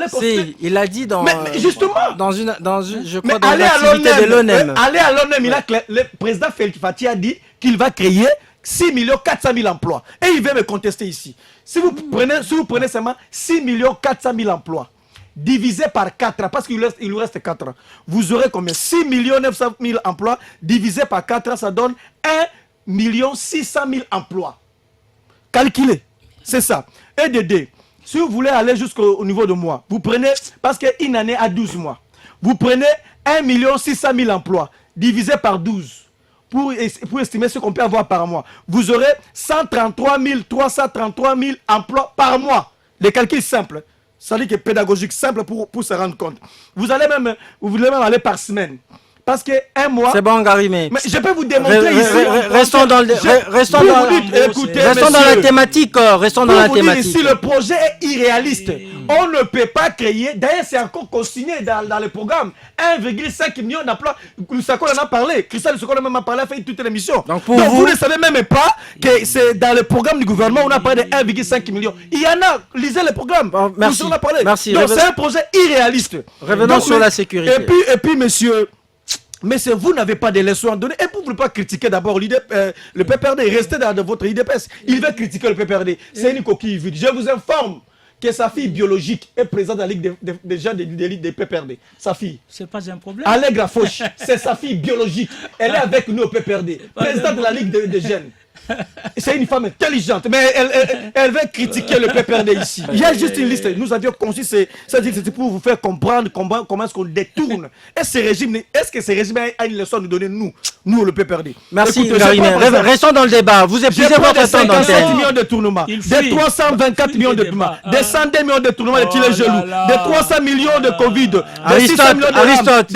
Si, il a dit dans, mais justement, je crois, mais dans allez à l'activité de l'ONEM. Allez à l'ONEM, le président Félix Fati a dit qu'il va créer 6 400 000 emplois. Et il vient me contester ici. Si vous prenez seulement 6 400 000 emplois, divisé par 4, parce qu'il lui reste 4 ans, vous aurez combien? 6 900 000 emplois, divisé par 4 ans, ça donne 1 600 000 emplois. Calculez, c'est ça. Et de deux, si vous voulez aller jusqu'au niveau de mois, vous prenez, parce qu'une année a 12 mois, vous prenez 1 600 000 emplois, divisé par 12. Pour estimer ce qu'on peut avoir par mois, vous aurez 133 333 000 emplois par mois. Les calculs simples, ça dit que pédagogique, simple pour se rendre compte. Vous voulez même aller par semaine. Parce que un mois... C'est bon, Garimé. Mais je peux vous démontrer ici... Restons dans la thématique. Restons dans la thématique. Ici, le projet est irréaliste. On ne peut pas créer... D'ailleurs, c'est encore consigné dans le programme. 1,5 million d'emplois. Lusako en a parlé. Christophe Lusako en a parlé, a fait toute l'émission. Donc vous ne savez même pas que c'est dans le programme du gouvernement, on a parlé de 1,5 million. Il y en a. Lisez le programme. Merci. Merci. Donc c'est un projet irréaliste. Revenons sur la sécurité. Et puis, monsieur... Mais vous n'avez pas de leçons à donner. Et vous ne voulez pas critiquer d'abord le PPRD. Restez dans votre IDPS. Il va critiquer le PPRD. C'est une coquille vide. Je vous informe que sa fille biologique est présente dans la Ligue des gens d'élite des PPRD. Sa fille. C'est pas un problème. Allegra Fauch, c'est sa fille biologique. Elle est avec nous au PPRD. Présidente de la Ligue des jeunes. C'est une femme intelligente, mais elle va critiquer le PPRD ici. Il y a juste une liste. Nous avions conçu, c'était pour vous faire comprendre comment est-ce qu'on détourne. Est-ce que ce régime a une leçon à nous donner, nous le PPRD? Merci, Garimé. Restons dans le débat. Vous épuisez votre temps 57 d'antenne. millions de tournements, des 324 millions de tournements, des 102 millions de tournements de Tillet Gelou, des 300 millions de Covid, des 600 millions de Aristote.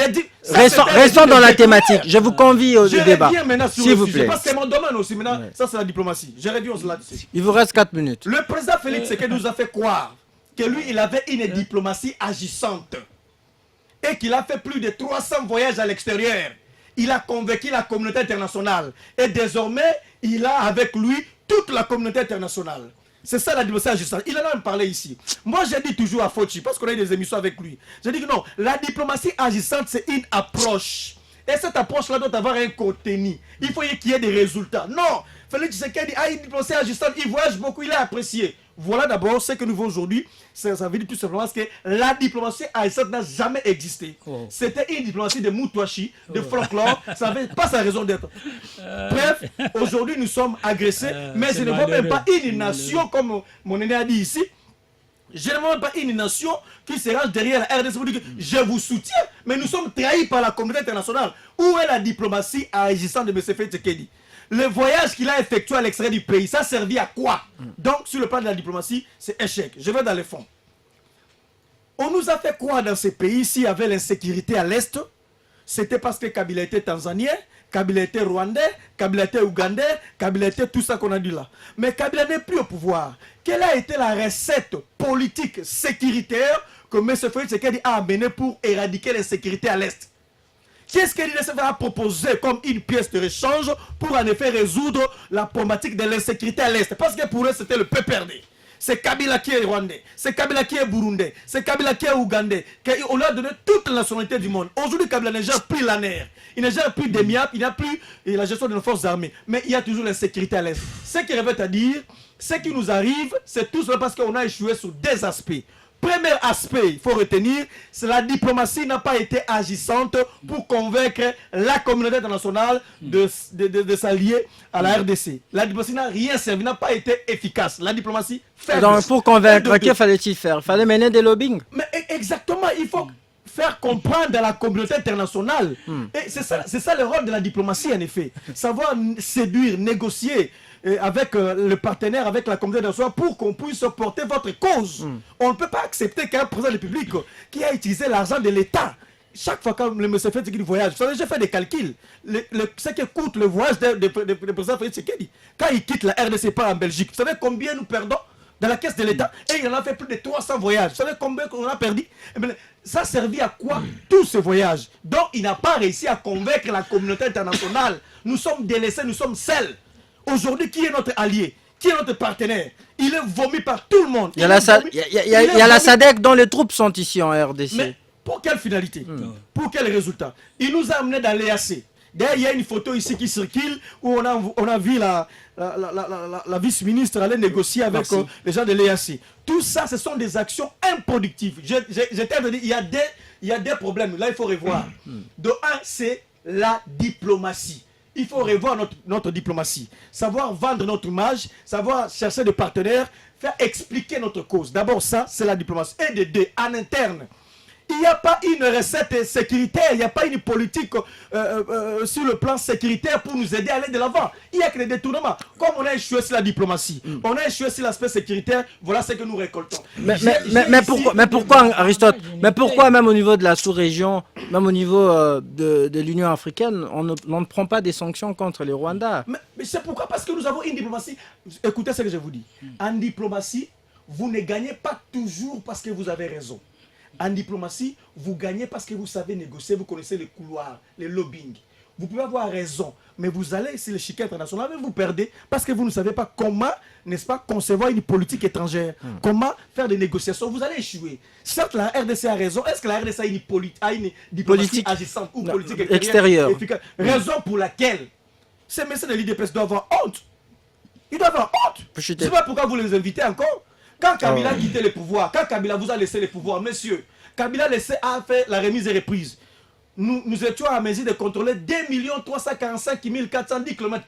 Restons dans la thématique. Je vous convie au débat. S'il vous plaît. Parce que c'est mon domaine aussi. Maintenant, ça c'est la diplomatie. Je réduis là-dessus. Il vous reste 4 minutes. Le président Félix Tshisekedi nous a fait croire que lui, il avait une diplomatie agissante. Et qu'il a fait plus de 300 voyages à l'extérieur. Il a convaincu la communauté internationale. Et désormais, il a avec lui toute la communauté internationale. C'est ça la diplomatie agissante. Il en a même parlé ici. Moi, j'ai dit toujours à Fauci, parce qu'on a eu des émissions avec lui. J'ai dit que non, la diplomatie agissante, c'est une approche. Et cette approche-là doit avoir un contenu. Il faut qu'il y ait des résultats. Non, Félix Tshisekedi a une diplomatie agissante. Il voyage beaucoup, il est apprécié. Voilà d'abord ce que nous voyons aujourd'hui. Ça veut dire tout simplement que la diplomatie agissante n'a jamais existé. C'était une diplomatie de Moutouachi, de folklore. Ça n'avait pas sa raison d'être. Bref, aujourd'hui nous sommes agressés. Mais je ne vois même pas une nation, comme mon aîné a dit ici. Je ne vois même pas une nation qui se range derrière la RDC pour dire que je vous soutiens. Mais nous sommes trahis par la communauté internationale. Où est la diplomatie agissante de M. Félix Tshisekedi? Le voyage qu'il a effectué à l'extérieur du pays, ça a servi à quoi? Donc, sur le plan de la diplomatie, c'est échec. Je vais dans les fonds. On nous a fait quoi dans ces pays s'il y avait l'insécurité à l'Est? C'était parce que Kabila était tanzanien, Kabila était rwandais, Kabila était ougandais, Kabila était tout ça qu'on a dit là. Mais Kabila n'est plus au pouvoir. Quelle a été la recette politique sécuritaire que M. Félix Tshisekedi a amenée pour éradiquer l'insécurité à l'Est? Qu'est-ce que l'IDC va proposer comme une pièce de rechange pour en effet résoudre la problématique de l'insécurité à l'Est? Parce que pour eux, c'était le PPRD. C'est Kabila qui est rwandais, c'est Kabila qui est burundais, c'est Kabila qui est ougandais. On leur a donné toute la nationalité du monde. Aujourd'hui, Kabila ne gère plus l'ANR, il ne gère plus DEMIAP, il n'a plus la gestion de nos forces armées. Mais il y a toujours l'insécurité à l'Est. Ce qui revient à dire, ce qui nous arrive, c'est tout cela parce qu'on a échoué sur des aspects. Premier aspect, il faut retenir, c'est la diplomatie n'a pas été agissante pour convaincre la communauté internationale de s'allier à la RDC. La diplomatie n'a rien servi, n'a pas été efficace. La diplomatie faible. Donc, pour convaincre, que fallait-il faire? Il fallait mener des lobbying. Mais exactement, il faut faire comprendre à la communauté internationale. Et c'est ça le rôle de la diplomatie, en effet. Savoir séduire, négocier avec le partenaire, avec la communauté internationale pour qu'on puisse porter votre cause. On ne peut pas accepter qu'un président de la République qui a utilisé l'argent de l'État, chaque fois que le monsieur fait du voyage, vous savez, j'ai fait des calculs, ce que coûte le voyage du président Félix Tshisekedi, quand il quitte la RDC pas en Belgique, vous savez combien nous perdons dans la caisse de l'État? Et il en a fait plus de 300 voyages. Vous savez combien on a perdu? Ça a servi à quoi tous ces voyages? Donc il n'a pas réussi à convaincre la communauté internationale. Nous sommes délaissés, nous sommes seuls. Aujourd'hui, qui est notre allié? Qui est notre partenaire? Il est vomi par tout le monde. Il y a la SADC dont les troupes sont ici en RDC. Mais pour quelle finalité? Pour quel résultat? Il nous a amenés dans l'EAC. D'ailleurs, il y a une photo ici qui circule où on a vu la vice-ministre aller négocier avec les gens de l'EAC. Tout ça, ce sont des actions improductives. J'étais à dire, il y a des problèmes. Là, il faut revoir. De un, c'est la diplomatie. Il faut revoir notre diplomatie. Savoir vendre notre image, savoir chercher des partenaires, faire expliquer notre cause. D'abord, ça, c'est la diplomatie. Et de deux, en interne. Il n'y a pas une recette sécuritaire, il n'y a pas une politique sur le plan sécuritaire pour nous aider à aller de l'avant. Il n'y a que des détournements. Comme on a échoué sur la diplomatie, on a échoué sur l'aspect sécuritaire, voilà ce que nous récoltons. Mais pourquoi, Aristote, mais pourquoi même au niveau de la sous-région, même au niveau de l'Union africaine, on ne prend pas des sanctions contre les Rwandais? Mais c'est pourquoi? Parce que nous avons une diplomatie. Écoutez ce que je vous dis. En diplomatie, vous ne gagnez pas toujours parce que vous avez raison. En diplomatie, vous gagnez parce que vous savez négocier, vous connaissez les couloirs, les lobbying. Vous pouvez avoir raison, mais vous allez sur le chiquet international, mais vous perdez parce que vous ne savez pas comment, n'est-ce pas, concevoir une politique étrangère, comment faire des négociations. Vous allez échouer. Certes, la RDC a raison. Est-ce que la RDC a une diplomatie politique agissante ou politique extérieure efficace? Raison pour laquelle ces messieurs de l'IDPS doivent avoir honte. Ils doivent avoir honte. Je ne sais pas pourquoi vous les invitez encore. Quand Kabila a quitté le pouvoir, quand Kabila vous a laissé le pouvoir, monsieur, Kabila a fait la remise et reprise. Nous étions à mesure de contrôler 2 345 410 km²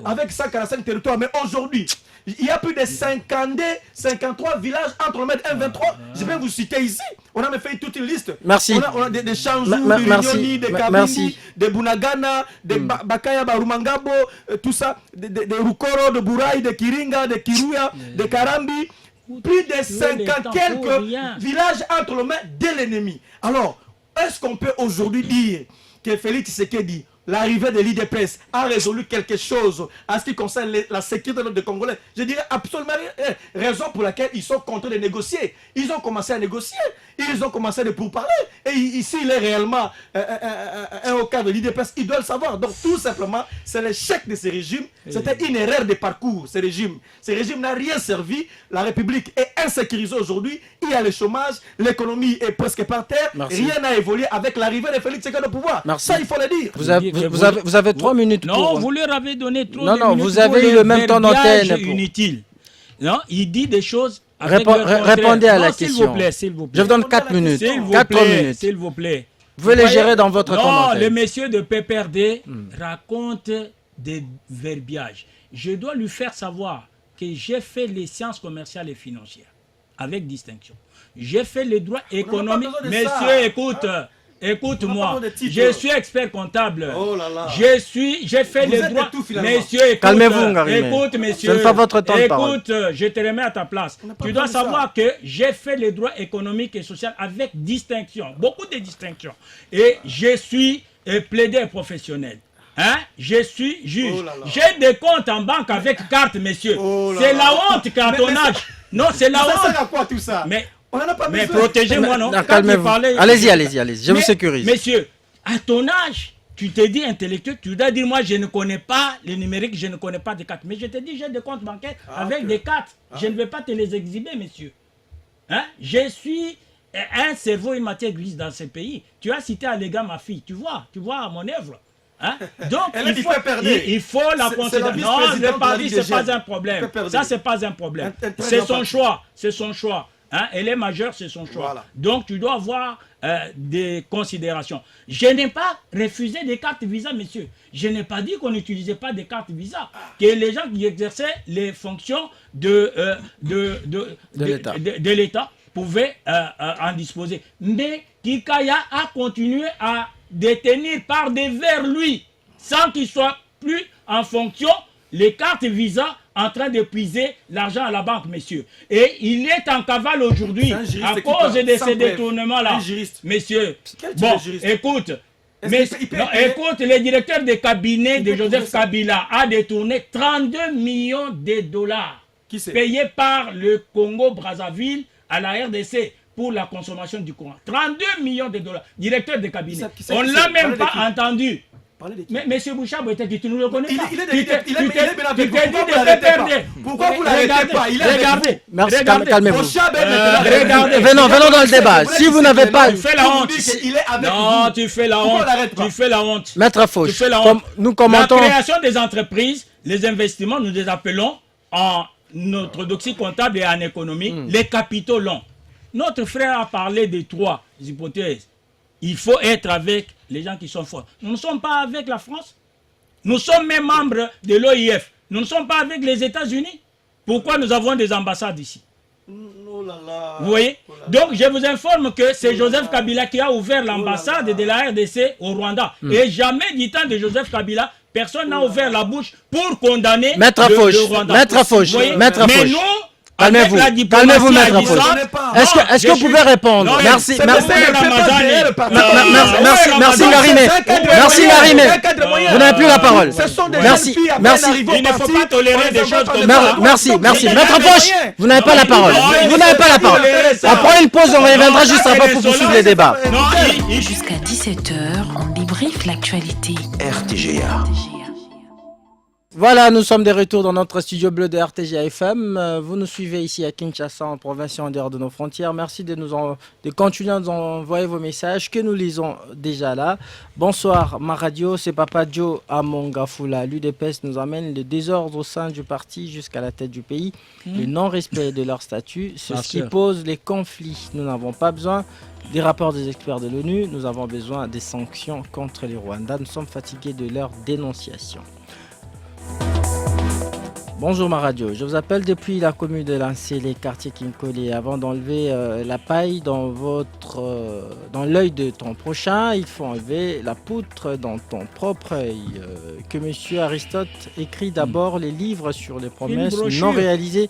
avec 145 territoires. Mais aujourd'hui, il y a plus de 53 villages entre le mètre 1,23. Je vais vous citer ici. On a même fait toute une liste. Merci. On a des Chanjou, des Rioni, des Kabindi, des Bunagana, des Bakaya, Barumangabo, tout ça, des Rukoro, de Buraï, de Kiringa, de Kiruya, de Karambi. Plus de 50 quelques villages entre les mains de l'ennemi. Alors, est-ce qu'on peut aujourd'hui dire que Félix Tshisekedi, l'arrivée de l'IDPS, a résolu quelque chose en ce qui concerne la sécurité des Congolais? Je dirais absolument rien. Raison pour laquelle ils sont contraints de négocier. Ils ont commencé à négocier. Ils ont commencé à pourparler. Et ici, il est réellement un au cas de l'IDPS. Ils doivent le savoir. Donc, tout simplement, c'est l'échec de ces régimes. C'était une erreur de parcours, ces régimes. Ces régimes n'ont rien servi. La République est insécurisée aujourd'hui. Il y a le chômage. L'économie est presque par terre. Merci. Rien n'a évolué avec l'arrivée de Félix Tshisekedi au pouvoir. Merci. Ça, il faut le dire. Vous avez 3 minutes pour... Non, vous leur avez donné trop de Non, minutes vous avez pour eu le même temps d'antenne. Inutile. Non, il dit des choses... Répondez à la question. S'il vous plaît. Je vous donne 4 minutes. 4 minutes. S'il vous plaît. Vous pouvez les gérer dans votre temps Non, d'antenne. le monsieur de PPRD raconte des verbiages. Je dois lui faire savoir que j'ai fait les sciences commerciales et financières avec distinction. J'ai fait les droits économiques. Monsieur, écoute. Écoute-moi, je suis expert comptable. Oh là là. J'ai fait les droits. Messieurs, écoute. Calmez-vous, Ngarimé. Écoute, messieurs. Ce n'est pas votre temps de parole. Écoute, je te remets à ta place. Tu dois savoir que j'ai fait les droits économiques et sociaux avec distinction. Beaucoup de distinctions. Et je suis plaideur professionnel. Hein? Je suis juge. Oh là là. J'ai des comptes en banque avec carte, messieurs. Oh là C'est là. la honte qu'à ton âge. Non, c'est la Ça honte. sert à quoi tout ça? Mais on n'en a pas mais besoin. protégez-moi, non? Calmez-vous. Allez-y, je vous sécurise. Messieurs, À ton âge, tu te dis intellectuel, tu dois dire moi je ne connais pas le numérique, je ne connais pas des cartes. Mais je te dis j'ai des comptes bancaires avec des cartes. Je ne vais pas te les exhiber, messieurs. Hein? Je suis un cerveau, une matière grise dans ce pays. Tu as cité à l'égard ma fille, tu vois mon œuvre. Hein? Donc il faut la considérer. Non, le parti, ce n'est pas un problème. Ça, c'est pas un problème. C'est son choix. C'est son choix. Hein? Elle est majeure, c'est son choix. Voilà. Donc tu dois avoir des considérations. Je n'ai pas refusé des cartes Visa, messieurs. Je n'ai pas dit qu'on n'utilisait pas des cartes Visa. Que les gens qui exerçaient les fonctions de l'État pouvaient en disposer. Mais Kikaya a continué à détenir par devers lui, sans qu'il soit plus en fonction, les cartes Visa en train de puiser l'argent à la banque, messieurs. Et il est en cavale aujourd'hui à cause de ces détournements-là. Messieurs, bon, écoute, écoute, le directeur de cabinet de Joseph Kabila a détourné 32 millions de dollars payés par le Congo-Brazzaville à la RDC pour la consommation du courant. 32 millions de dollars. Directeur de cabinet. On ne l'a même pas entendu. Mais M. Bouchard, tu ne le connais pas. Pourquoi vous l'arrêtez pas? Regardez. Merci, calmez-vous. Regardez. Venons dans le débat. Si vous n'avez pas... Tu fais la honte. Non, tu fais la honte. Tu fais la honte. Maître Fauche, nous La commentons... création des entreprises, les investissements, nous les appelons en orthodoxie comptable et en économie, les capitaux longs. Notre frère a parlé de 3 hypothèses. Il faut être avec les gens qui sont forts. Nous ne sommes pas avec la France. Nous sommes même membres de l'OIF. Nous ne sommes pas avec les États-Unis. Pourquoi nous avons des ambassades ici? Vous voyez? Donc je vous informe que c'est Joseph Kabila qui a ouvert l'ambassade de la RDC au Rwanda. Et jamais du temps de Joseph Kabila, personne n'a ouvert la bouche pour condamner le Rwanda. Maître Fauche. Mais nous, calmez-vous, Maître Fauche. Est-ce que vous pouvez répondre? Merci, Narimé. Merci, Narimé. Vous n'avez plus la parole. Merci. Il ne faut pas tolérer des choses comme ça. Merci. Maître Fauche, vous n'avez pas la parole. On prend une pause, on reviendra juste après pour poursuivre les débats. Jusqu'à 17h, on débriefe l'actualité. RTGA. Voilà, nous sommes de retour dans notre studio bleu de RTGA FM. Vous nous suivez ici à Kinshasa, en province et en dehors de nos frontières. Merci de continuer à nous envoyer vos messages que nous lisons déjà là. Bonsoir, ma radio, c'est Papa Joe à Mongafula. L'UDPS nous amène le désordre au sein du parti jusqu'à la tête du pays. Le non-respect de leur statut, c'est ce qui pose les conflits. Nous n'avons pas besoin des rapports des experts de l'ONU, nous avons besoin des sanctions contre les Rwandais. Nous sommes fatigués de leur dénonciation. Bonjour ma radio, je vous appelle depuis la commune de Lancé, les quartiers Kinkole. Avant d'enlever la paille dans l'œil de ton prochain, il faut enlever la poutre dans ton propre œil. Que monsieur Aristote écrit d'abord les livres sur les promesses non réalisées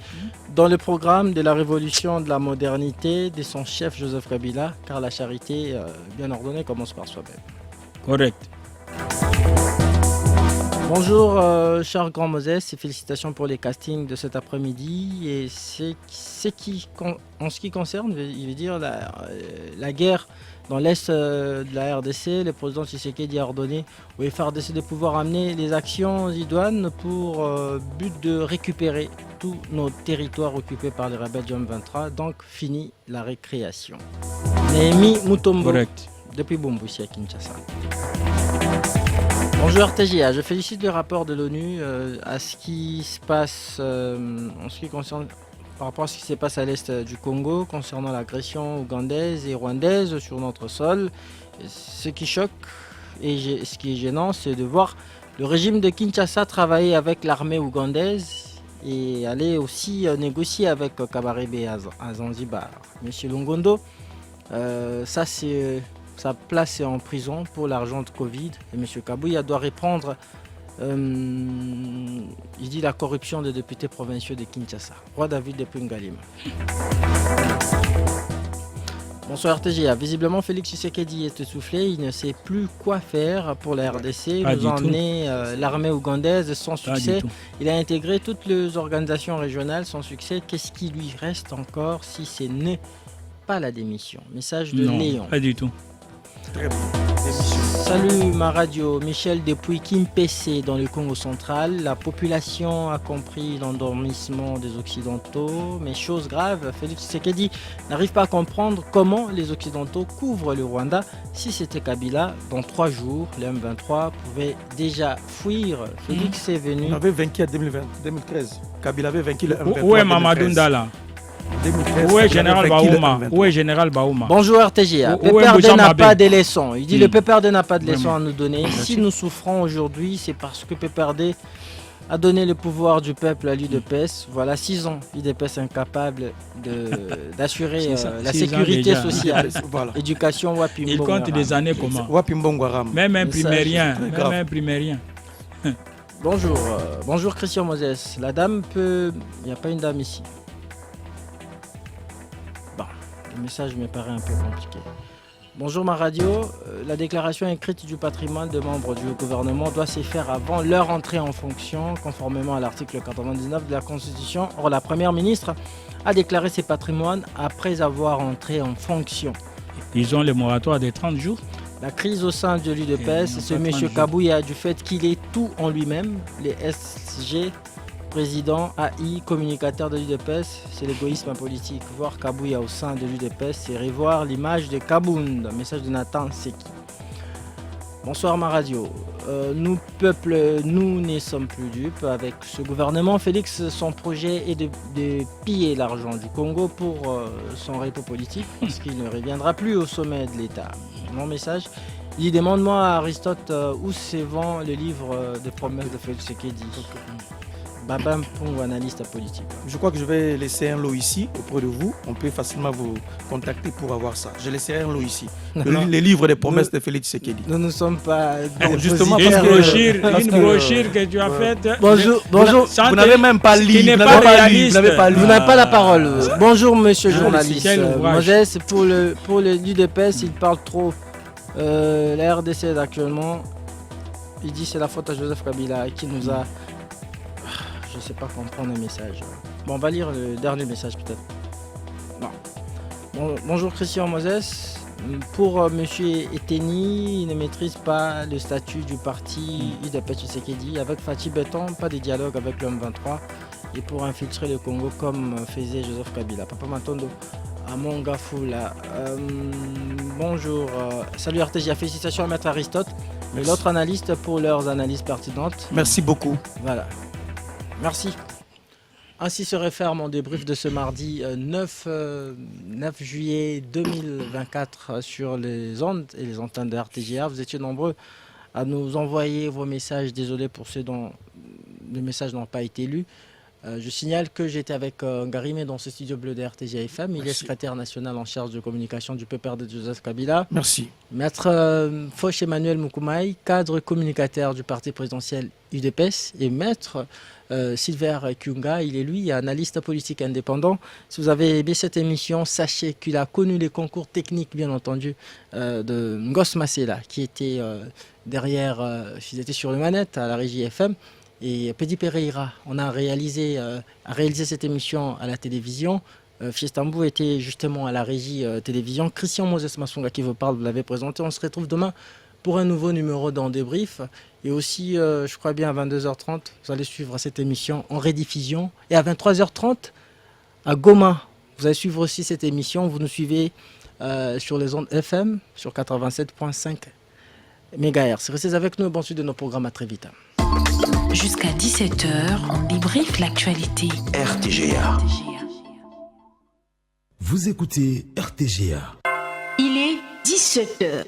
dans le programme de la révolution de la modernité de son chef Joseph Kabila, car la charité bien ordonnée commence par soi-même. Correct. Bonjour, cher Grand Moses, et félicitations pour les castings de cet après-midi. Et en ce qui concerne, il veut dire la guerre dans l'est de la RDC, le président Tshisekedi a ordonné au FARDC de pouvoir amener les actions idoines pour but de récupérer tous nos territoires occupés par les rebelles du M23. Donc, fini la récréation. Néhémie Mutombo, depuis Bomboussi à Kinshasa. Bonjour RTGA, je félicite le rapport de l'ONU à ce qui se passe en ce qui concerne par rapport à ce qui se passe à l'est du Congo concernant l'agression ougandaise et rwandaise sur notre sol. Ce qui choque et ce qui est gênant, c'est de voir le régime de Kinshasa travailler avec l'armée ougandaise et aller aussi négocier avec Kabarebe à Zanzibar. Monsieur Longondo, sa place est en prison pour l'argent de Covid. Et M. Kabouya doit répondre, il dit, la corruption des députés provinciaux de Kinshasa. Roi David de Pungalima. Bonsoir RTGA. Visiblement, Félix Tshisekedi est essoufflé. Il ne sait plus quoi faire pour la RDC. Il nous a emmené l'armée ougandaise sans succès. Il a intégré toutes les organisations régionales sans succès. Qu'est-ce qui lui reste encore si ce n'est pas la démission? Message de Léon. Pas du tout. très bon. Émission. Salut ma radio, Michel depuis Kimpese dans le Congo central. La population a compris l'endormissement des Occidentaux, mais chose grave, Félix Tshisekedi n'arrive pas à comprendre comment les Occidentaux couvrent le Rwanda. Si c'était Kabila, dans 3 jours, les M23 pouvaient déjà fuir. Félix est venu. On avait vaincu en 2013. Kabila avait vaincu le M23. Où est Mamadou Ndala? 2013, Où est Kabila Général avait vaincu le Baouma? M23. Où est Général Baouma? Bonjour RTGA. Où est PPRD Bouchard n'a Mabé? pas de leçons. Il dit le PPRD n'a pas de leçons Vraiment. à nous donner. Si nous souffrons aujourd'hui, c'est parce que PPRD a donné le pouvoir du peuple à l'UDPS. Voilà 6 ans. L'UDPS est incapable d'assurer C'est ça, la 6 ans sécurité déjà. sociale. Voilà. Éducation, Wapimbo. Il compte des années comment? Wapimbongwaram. Même imprimé rien. très Même grave. imprimé rien. Bonjour. Bonjour Christian Moses. La dame peut... Il n'y a pas une dame ici. Bon, le message me paraît un peu compliqué. Bonjour ma radio. La déclaration écrite du patrimoine de membres du gouvernement doit se faire avant leur entrée en fonction, conformément à l'article 99 de la Constitution. Or, la première ministre a déclaré ses patrimoines après avoir entré en fonction. Ils ont le moratoire de 30 jours. La crise au sein de Et l'UDPS, non, ce pas 30 monsieur jours. Kabouya du fait qu'il est tout en lui-même, les SG, président, AI, communicateur de l'UDPS, c'est l'égoïsme politique. Voir Kabouya au sein de l'UDPS, c'est revoir l'image de Kabound. Message de Nathan Seki. Bonsoir ma radio. Nous, peuple, nous ne sommes plus dupes. Avec ce gouvernement, Félix, son projet est de piller l'argent du Congo pour son repos politique, parce qu'il ne reviendra plus au sommet de l'État. Mon message, il dit demande-moi à Aristote où se vend le livre des promesses de Félix Tshisekedi. Babam Pongo, analyste politique. Je crois que je vais laisser un lot ici auprès de vous. On peut facilement vous contacter pour avoir ça. Je laisserai un lot ici. Non. Les livres des promesses de Félix Tshisekedi. Nous ne sommes pas... Non, justement, dépositaires. parce que- Une brochure que tu as faite. Bonjour, bonjour. Vous n'avez même pas lu. Qui n'est Vous pas n'avez pas lu. réaliste. Vous n'avez pas lu. Vous n'avez pas la parole. Bonjour monsieur journaliste. quel ouvrage. Moses, pour l'UDPS, il parle trop. La RDC actuellement, il dit c'est la faute à Joseph Kabila qui nous a... Je ne sais pas comprendre le message. Bon, on va lire le dernier message peut-être. Non. Bonjour Christian Moses. Pour monsieur Eteni, il ne maîtrise pas le statut du parti UDPS Tshisekedi. Avec Fatih Béton, pas de dialogue avec l'homme 23. Et pour infiltrer le Congo comme faisait Joseph Kabila. Papa Matondo, à Mongafoula. Bonjour. Salut RTGA, félicitations à Maître Aristote et Merci. l'autre analyste pour leurs analyses pertinentes. Merci beaucoup. Voilà. Merci. Ainsi se referme mon débrief de ce mardi 9 juillet 2024 sur les ondes et les antennes de RTGA. Vous étiez nombreux à nous envoyer vos messages. Désolé pour ceux dont les messages n'ont pas été lus. Je signale que j'étais avec Ngarimé dans ce studio bleu de RTGA FM. Il est secrétaire national en charge de communication du PPRD de Joseph Kabila. Merci. Maître Foch Emmanuel Moukoumai, cadre communicateur du parti présidentiel UDPS, et maître Silver Kyunga, il est lui analyste politique indépendant. Si vous avez aimé cette émission, sachez qu'il a connu les concours techniques, bien entendu, de Ngos Masela, qui était derrière, ils étaient sur le manette à la régie FM. Et Pedi Pereira, on a réalisé cette émission à la télévision. Fiestambou était justement à la régie télévision. Christian Moses Masunga qui vous parle, vous l'avez présenté. On se retrouve demain pour un nouveau numéro dans Débrief. Et aussi, je crois bien à 22h30, vous allez suivre cette émission en rediffusion. Et à 23h30, à Goma, vous allez suivre aussi cette émission. Vous nous suivez sur les ondes FM, sur 87.5 MHz. Restez avec nous, bon suite de nos programmes, à très vite. Jusqu'à 17h, on débriefe l'actualité. RTGA. Vous écoutez RTGA. Il est 17h.